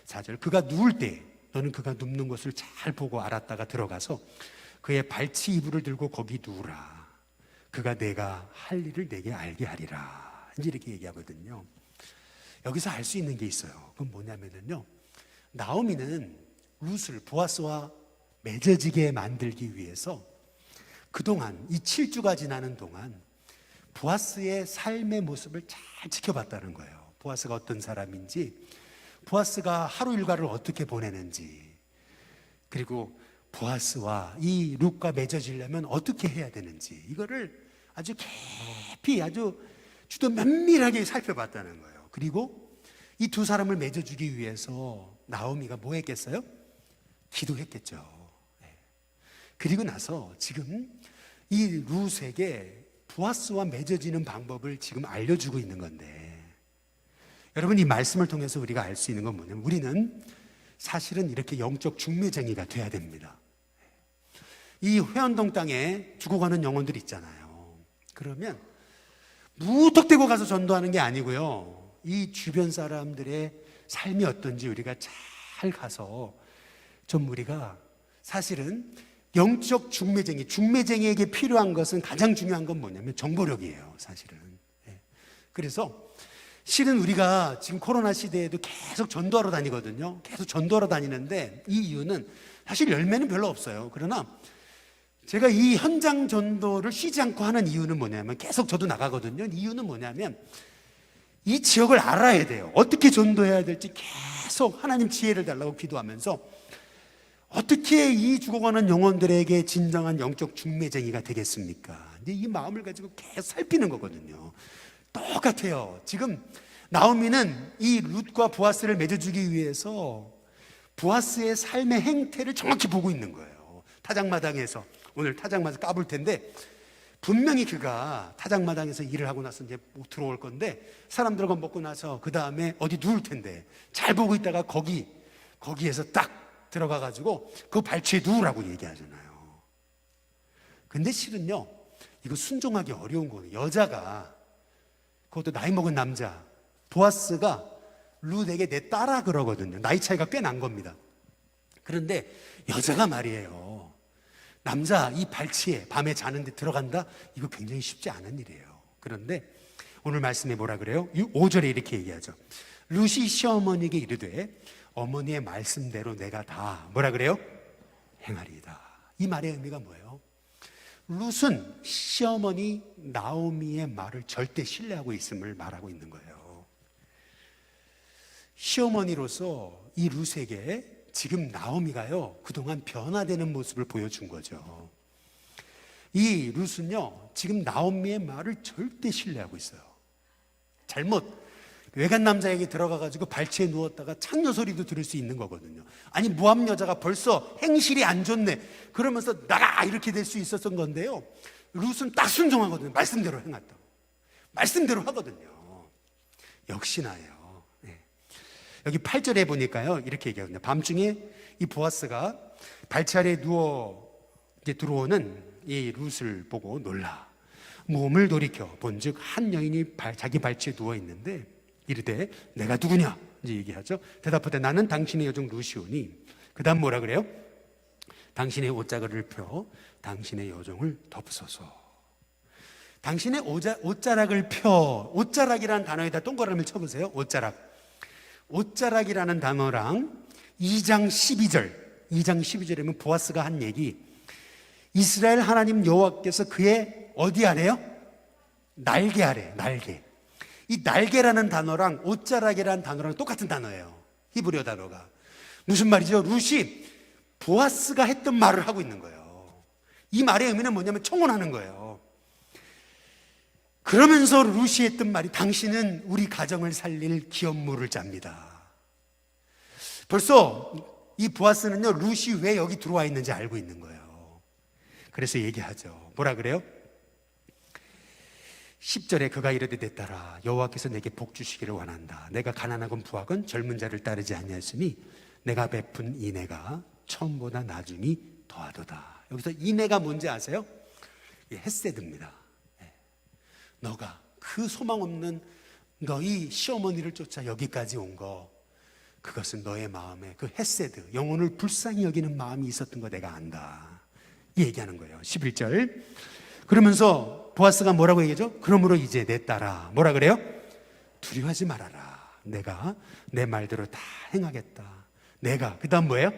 4절, 그가 누울 때 너는 그가 눕는 것을 잘 보고 알았다가 들어가서 그의 발치 이불을 들고 거기 누우라. 그가 내가 할 일을 내게 알게 하리라. 이제 이렇게 얘기하거든요. 여기서 알 수 있는 게 있어요. 그건 뭐냐면요, 나오미는 룻을 보아스와 맺어지게 만들기 위해서 그동안 이 7주가 지나는 동안 보아스의 삶의 모습을 잘 지켜봤다는 거예요. 보아스가 어떤 사람인지, 보아스가 하루 일과를 어떻게 보내는지, 그리고 보아스와 이 룻과 맺어지려면 어떻게 해야 되는지, 이거를 아주 깊이, 아주 주도 면밀하게 살펴봤다는 거예요. 그리고 이 두 사람을 맺어주기 위해서 나오미가 뭐 했겠어요? 기도했겠죠. 그리고 나서 지금 이 룻에게 보아스와 맺어지는 방법을 지금 알려주고 있는 건데, 여러분, 이 말씀을 통해서 우리가 알 수 있는 건 뭐냐면, 우리는 사실은 이렇게 영적 중매쟁이가 돼야 됩니다. 이 회원동 땅에 죽어가는 영혼들 있잖아요. 그러면 무턱대고 가서 전도하는 게 아니고요, 이 주변 사람들의 삶이 어떤지 우리가 잘 가서 좀 우리가 사실은 영적 중매쟁이에게 필요한 것은, 가장 중요한 건 뭐냐면 정보력이에요, 사실은. 그래서 실은 우리가 지금 코로나 시대에도 계속 전도하러 다니거든요. 계속 전도하러 다니는데 이 이유는 사실 열매는 별로 없어요. 그러나 제가 이 현장 전도를 쉬지 않고 하는 이유는 뭐냐면, 계속 저도 나가거든요. 이유는 뭐냐면 이 지역을 알아야 돼요. 어떻게 전도해야 될지 계속 하나님 지혜를 달라고 기도하면서 어떻게 이 죽어가는 영혼들에게 진정한 영적 중매쟁이가 되겠습니까? 이제 이 마음을 가지고 계속 살피는 거거든요. 똑같아요. 지금 나오미는 이 룻과 보아스를 맺어주기 위해서 보아스의 삶의 행태를 정확히 보고 있는 거예요. 타작마당에서, 오늘 타작마당 까불 텐데 분명히 그가 타작마당에서 일을 하고 나서 이제 들어올 건데, 사람들과 먹고 나서 그 다음에 어디 누울 텐데 잘 보고 있다가 거기에서 딱 들어가가지고 그 발치에 누우라고 얘기하잖아요. 근데 실은요, 이거 순종하기 어려운 거는, 여자가, 그것도 나이 먹은 남자, 보아스가 룻에게 내 딸아 그러거든요. 나이 차이가 꽤 난 겁니다. 그런데 여자가 말이에요, 남자 이 발치에 밤에 자는데 들어간다? 이거 굉장히 쉽지 않은 일이에요. 그런데 오늘 말씀에 뭐라 그래요? 5절에 이렇게 얘기하죠. 룻이 시어머니에게 이르되 어머니의 말씀대로 내가 다 뭐라 그래요? 행하리이다. 이 말의 의미가 뭐예요? 룻은 시어머니 나오미의 말을 절대 신뢰하고 있음을 말하고 있는 거예요. 시어머니로서 이 룻에게 지금 나오미가요, 그동안 변화되는 모습을 보여준 거죠. 이 룻은요, 지금 나오미의 말을 절대 신뢰하고 있어요. 잘못 외간 남자에게 들어가가지고 발치에 누웠다가 창녀 소리도 들을 수 있는 거거든요. 아니, 모함 여자가 벌써 행실이 안 좋네 그러면서 나가 이렇게 될 수 있었던 건데요, 룻은 딱 순종하거든요. 말씀대로 행했다, 말씀대로 하거든요. 역시나요. 여기 8절에 보니까요, 이렇게 얘기하거든요. 밤중에 이 보아스가 발치 아래에 누워 이제 들어오는 이 룻을 보고 놀라 몸을 돌이켜 본즉 한 여인이 자기 발치에 누워 있는데 이르되 내가 누구냐 이제 얘기하죠. 대답하되 나는 당신의 여종 룻이오니. 그 다음 뭐라 그래요? 당신의 옷자락을 펴 당신의 여종을 덮으소서. 당신의 옷자락을 펴, 옷자락이라는 단어에다 동그라미를 쳐보세요. 옷자락이라는 단어랑 2장 12절이면 보아스가 한 얘기, 이스라엘 하나님 여호와께서 그의 어디 아래요? 날개 아래, 날개. 이 날개라는 단어랑 옷자락이라는 단어랑 똑같은 단어예요. 히브리어 단어가. 무슨 말이죠? 룻이 보아스가 했던 말을 하고 있는 거예요. 이 말의 의미는 뭐냐면 청혼하는 거예요. 그러면서 룻이 했던 말이 당신은 우리 가정을 살릴 기업물을 짭니다. 벌써 이 보아스는요, 룻이 왜 여기 들어와 있는지 알고 있는 거예요. 그래서 얘기하죠. 뭐라 그래요? 10절에 그가 이르되 내 딸아 여호와께서 내게 복 주시기를 원한다. 내가 가난하건 부하건 젊은 자를 따르지 아니하였으니 내가 베푼 인애가 처음보다 나중이 더하도다. 여기서 인애가 뭔지 아세요? 헤세드입니다. 너가 그 소망 없는 너희 시어머니를 쫓아 여기까지 온 거, 그것은 너의 마음에 그 헤세드, 영혼을 불쌍히 여기는 마음이 있었던 거 내가 안다. 이 얘기하는 거예요. 11절. 그러면서 보아스가 뭐라고 얘기하죠? 그러므로 이제 내 딸아 뭐라 그래요? 두려워하지 말아라. 내가 내 말대로 다 행하겠다. 내가 그 다음 뭐예요?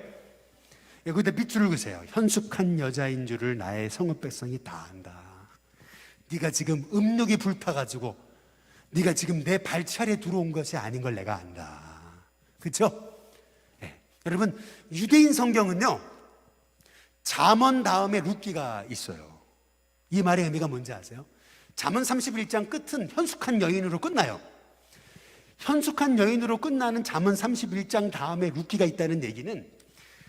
여기다 밑줄을 그으세요. 현숙한 여자인 줄을 나의 성읍 백성이 다 안다. 네가 지금 음욕이 불타가지고 네가 지금 내 발차례 들어온 것이 아닌 걸 내가 안다. 그렇죠? 네. 여러분 유대인 성경은요 잠언 다음에 룻기가 있어요. 이 말의 의미가 뭔지 아세요? 잠언 31장 끝은 현숙한 여인으로 끝나요. 현숙한 여인으로 끝나는 잠언 31장 다음에 룻기가 있다는 얘기는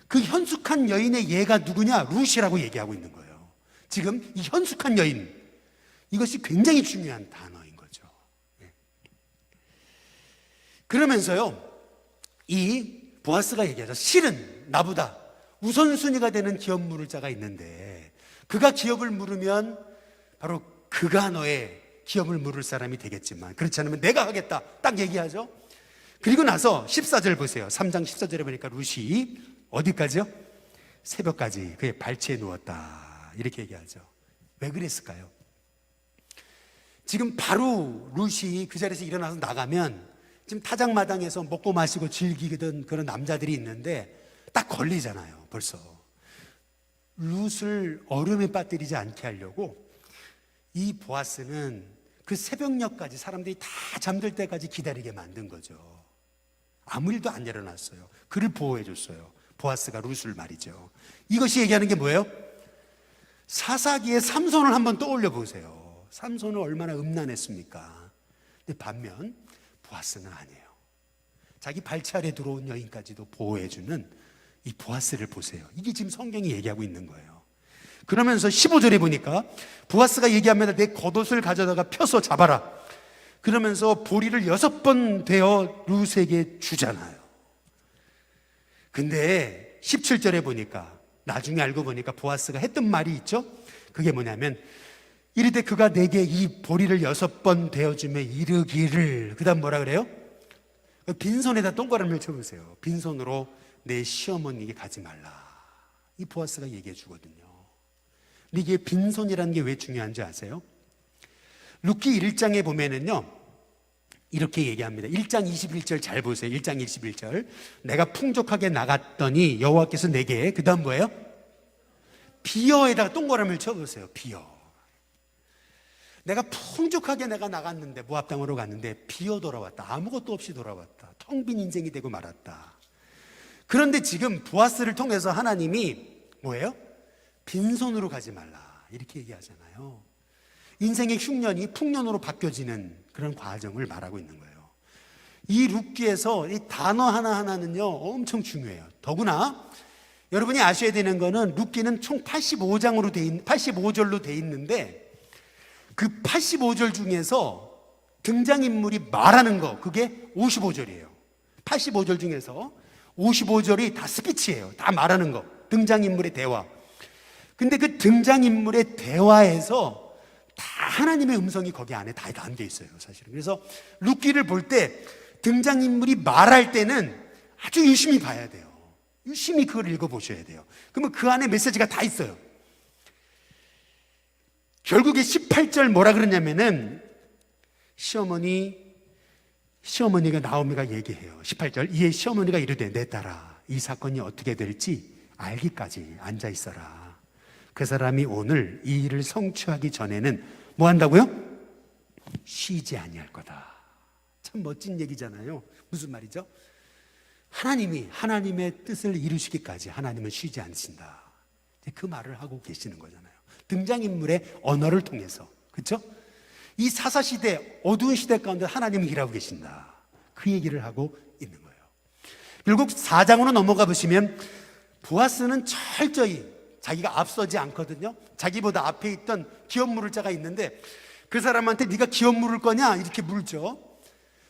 그 현숙한 여인의 예가 누구냐? 룻이라고 얘기하고 있는 거예요. 지금 이 현숙한 여인, 이것이 굉장히 중요한 단어인 거죠. 그러면서요 이 보아스가 얘기하죠. 실은 나보다 우선순위가 되는 기업 물을 자가 있는데 그가 기업을 물으면 바로 그가 너의 기업을 물을 사람이 되겠지만 그렇지 않으면 내가 하겠다 딱 얘기하죠. 그리고 나서 14절 보세요. 3장 14절에 보니까 룻이 어디까지요? 새벽까지 그의 발치에 누웠다 이렇게 얘기하죠. 왜 그랬을까요? 지금 바로 룻이 그 자리에서 일어나서 나가면 지금 타작마당에서 먹고 마시고 즐기던 그런 남자들이 있는데 딱 걸리잖아요. 벌써 룻을 얼음에 빠뜨리지 않게 하려고 이 보아스는 그 새벽녘까지 사람들이 다 잠들 때까지 기다리게 만든 거죠. 아무 일도 안 일어났어요. 그를 보호해 줬어요. 보아스가 룻을 말이죠. 이것이 얘기하는 게 뭐예요? 사사기의 삼손을 한번 떠올려 보세요. 삼손은 얼마나 음란했습니까? 근데 반면 보아스는 아니에요. 자기 발치 아래 들어온 여인까지도 보호해주는 이 보아스를 보세요. 이게 지금 성경이 얘기하고 있는 거예요. 그러면서 15절에 보니까 보아스가 얘기합니다. 내 겉옷을 가져다가 펴서 잡아라. 그러면서 보리를 6번 되어 룻에게 주잖아요. 근데 17절에 보니까 나중에 알고 보니까 보아스가 했던 말이 있죠. 그게 뭐냐면 이르되 그가 내게 이 보리를 6번 되어주며 이르기를, 그 다음 뭐라 그래요? 빈손에다 동그라미를 쳐보세요. 빈손으로 내 시어머니에게 가지 말라. 이 보아스가 얘기해 주거든요. 근데 이게 빈손이라는 게 왜 중요한지 아세요? 룻기 1장에 보면은요 이렇게 얘기합니다. 1장 21절 잘 보세요. 1장 21절 내가 풍족하게 나갔더니 여호와께서 내게, 그 다음 뭐예요? 비어에다가 동그라미를 쳐보세요. 비어. 내가 풍족하게 내가 나갔는데 모압 땅으로 갔는데 비어 돌아왔다. 아무것도 없이 돌아왔다. 텅 빈 인생이 되고 말았다. 그런데 지금 보아스를 통해서 하나님이 뭐예요? 빈손으로 가지 말라 이렇게 얘기하잖아요. 인생의 흉년이 풍년으로 바뀌어지는 그런 과정을 말하고 있는 거예요. 이 룻기에서 이 단어 하나하나는요 엄청 중요해요. 더구나 여러분이 아셔야 되는 거는 룻기는 총 85절로 돼 있는데 그 85절 중에서 등장인물이 말하는 거 그게 55절이에요. 85절 중에서 55절이 다 스피치예요. 다 말하는 거, 등장인물의 대화. 근데 그 등장인물의 대화에서 다 하나님의 음성이 거기 안에 다 담겨 있어요, 사실은. 그래서 룻기를 볼 때 등장인물이 말할 때는 아주 유심히 봐야 돼요. 유심히 그걸 읽어보셔야 돼요. 그러면 그 안에 메시지가 다 있어요. 결국에 18절 뭐라 그러냐면은 시어머니가 나오미가 얘기해요. 18절 이에 시어머니가 이르되 내 딸아 이 사건이 어떻게 될지 알기까지 앉아 있어라. 그 사람이 오늘 이 일을 성취하기 전에는 뭐 한다고요? 쉬지 아니할 거다. 참 멋진 얘기잖아요. 무슨 말이죠? 하나님이 하나님의 뜻을 이루시기까지 하나님은 쉬지 않으신다. 그 말을 하고 계시는 거잖아요. 등장인물의 언어를 통해서. 그렇죠? 이 사사시대, 어두운 시대 가운데 하나님은 일하고 계신다. 그 얘기를 하고 있는 거예요. 결국 4장으로 넘어가 보시면 보아스는 철저히 자기가 앞서지 않거든요. 자기보다 앞에 있던 기업 물을 자가 있는데 그 사람한테 네가 기업 물을 거냐 이렇게 물죠.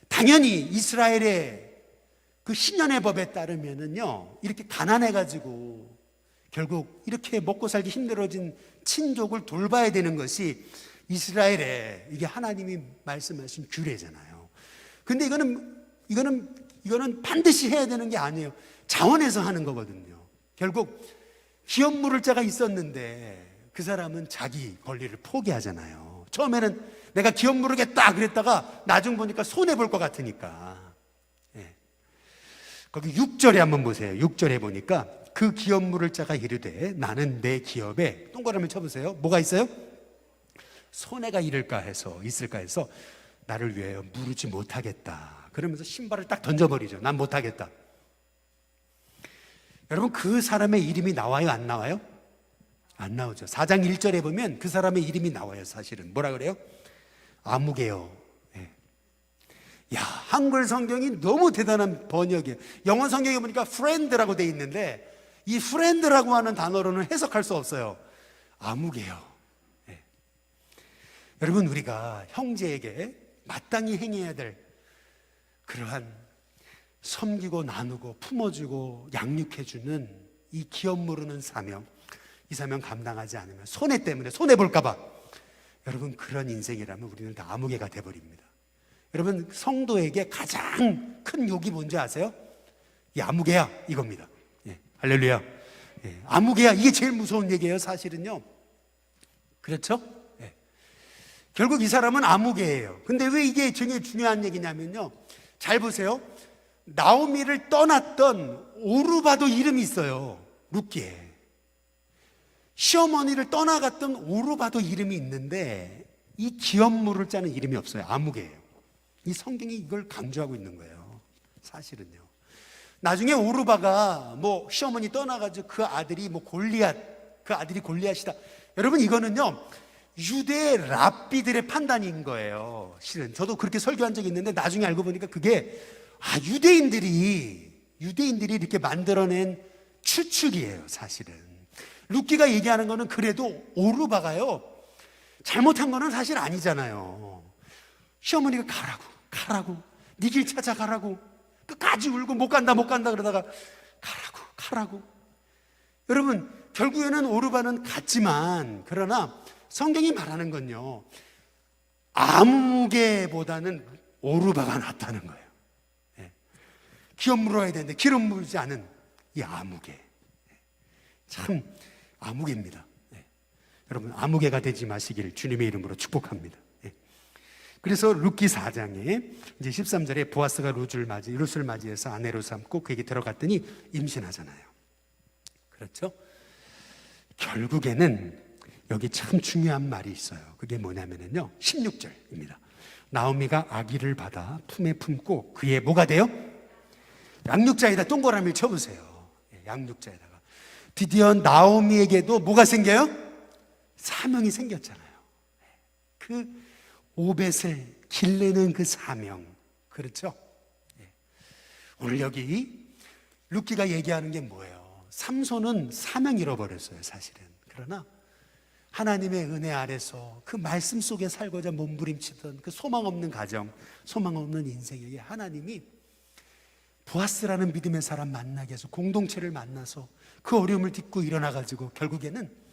당연히 이스라엘의 그 신년의 법에 따르면은요, 이렇게 가난해가지고 결국 이렇게 먹고 살기 힘들어진 친족을 돌봐야 되는 것이 이스라엘의 이게 하나님이 말씀하신 규례잖아요. 근데 이거는 반드시 해야 되는 게 아니에요. 자원해서 하는 거거든요. 결국 기업 물을 자가 있었는데 그 사람은 자기 권리를 포기하잖아요. 처음에는 내가 기업 물으겠다 그랬다가 나중 보니까 손해볼 것 같으니까. 거기 6절에 한번 보세요. 6절에 보니까 그 기업 물을 자가 이르되 나는 내 기업에 동그라미 쳐보세요. 뭐가 있어요? 손해가 있을까 해서 나를 위하여 물으지 못하겠다. 그러면서 신발을 딱 던져버리죠. 난 못하겠다. 여러분 그 사람의 이름이 나와요? 안 나와요? 안 나오죠. 4장 1절에 보면 그 사람의 이름이 나와요. 사실은 뭐라 그래요? 아무개요. 야, 한글 성경이 너무 대단한 번역이에요. 영어 성경에 보니까 friend라고 돼 있는데 이 friend라고 하는 단어로는 해석할 수 없어요. 아무개요. 여러분 우리가 형제에게 마땅히 행해야 될 그러한 섬기고 나누고 품어주고 양육해주는 이 기업 모르는 사명, 이 사명 감당하지 않으면 손해 때문에 손해볼까 봐 여러분 그런 인생이라면 우리는 다 아무개가 돼버립니다. 여러분 성도에게 가장 큰 욕이 뭔지 아세요? 이 아무개야 이겁니다. 할렐루야. 아무개야 이게 제일 무서운 얘기예요. 사실은요. 그렇죠? 결국 이 사람은 아무개예요. 근데 왜 이게 굉장히 중요한 얘기냐면요, 잘 보세요. 나오미를 떠났던 오르바도 이름이 있어요. 룻기에. 시어머니를 떠나갔던 오르바도 이름이 있는데 이 기업 물을 자는 이름이 없어요. 아무개예요. 이 성경이 이걸 강조하고 있는 거예요. 사실은요. 나중에 오르바가 뭐 시어머니 떠나가지고 그 아들이 뭐 골리앗, 그 아들이 골리앗이다. 여러분 이거는요 유대 랍비들의 판단인 거예요. 실은 저도 그렇게 설교한 적이 있는데 나중에 알고 보니까 그게 유대인들이 이렇게 만들어낸 추측이에요. 사실은 룻기가 얘기하는 거는 그래도 오르바가요 잘못한 거는 사실 아니잖아요. 시어머니가 가라고 네 길 찾아가라고 끝까지 울고 못 간다 그러다가 가라고. 여러분 결국에는 오르바는 갔지만 그러나 성경이 말하는 건요 아무개보다는 오르바가 낫다는 거예요. 기업 물어야 되는데 기름 물지 않은 이 아무개. 참 아무개입니다. 여러분 아무개가 되지 마시길 주님의 이름으로 축복합니다. 그래서 룻기 4장에 이제 13절에 보아스가 룻을 맞이해서 아내로 삼고 그에게 들어갔더니 임신하잖아요. 그렇죠? 결국에는 여기 참 중요한 말이 있어요. 그게 뭐냐면요 16절입니다. 나오미가 아기를 받아 품에 품고 그의 뭐가 돼요? 양육자에다 동그라미를 쳐보세요. 양육자에다가 드디어 나오미에게도 뭐가 생겨요? 사명이 생겼잖아요. 그 오벳을 길르는 그 사명. 그렇죠? 오늘 여기 룻기가 얘기하는 게 뭐예요? 삼손은 사명 잃어버렸어요. 사실은. 그러나 하나님의 은혜 아래서 그 말씀 속에 살고자 몸부림치던 그 소망 없는 가정, 소망 없는 인생에게 하나님이 보아스라는 믿음의 사람 만나게 해서 공동체를 만나서 그 어려움을 딛고 일어나가지고 결국에는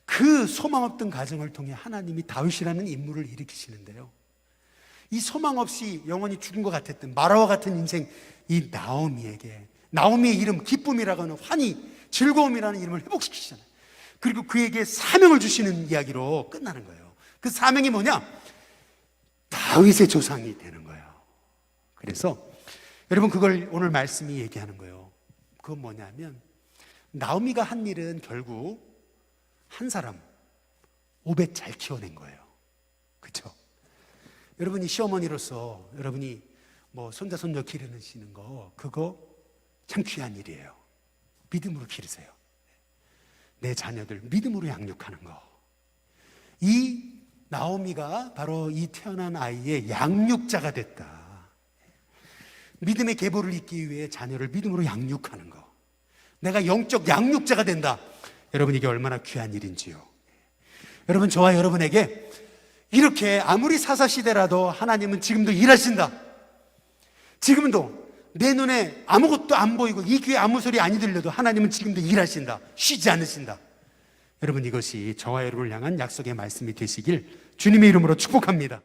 그 소망 없던 가정을 통해 하나님이 다윗이라는 인물을 일으키시는데요, 이 소망 없이 영원히 죽은 것 같았던 마라와 같은 인생 이 나오미에게 나오미의 이름 기쁨이라고 하는 환희 즐거움이라는 이름을 회복시키시잖아요. 그리고 그에게 사명을 주시는 이야기로 끝나는 거예요. 그 사명이 뭐냐? 다윗의 조상이 되는 거예요. 그래서 여러분 그걸 오늘 말씀이 얘기하는 거예요. 그건 뭐냐면 나오미가 한 일은 결국 한 사람 오벳 잘 키워낸 거예요. 그렇죠? 여러분이 시어머니로서 여러분이 뭐 손자 손녀 기르시는 거 그거 참 귀한 일이에요. 믿음으로 기르세요. 내 자녀들 믿음으로 양육하는 거. 이 나오미가 바로 이 태어난 아이의 양육자가 됐다. 믿음의 계보를 잇기 위해 자녀를 믿음으로 양육하는 거. 내가 영적 양육자가 된다. 여러분, 이게 얼마나 귀한 일인지요. 여러분, 저와 여러분에게 이렇게 아무리 사사시대라도 하나님은 지금도 일하신다. 지금도 내 눈에 아무것도 안 보이고 이 귀에 아무 소리 안 들려도 하나님은 지금도 일하신다. 쉬지 않으신다. 여러분, 이것이 저와 여러분을 향한 약속의 말씀이 되시길 주님의 이름으로 축복합니다.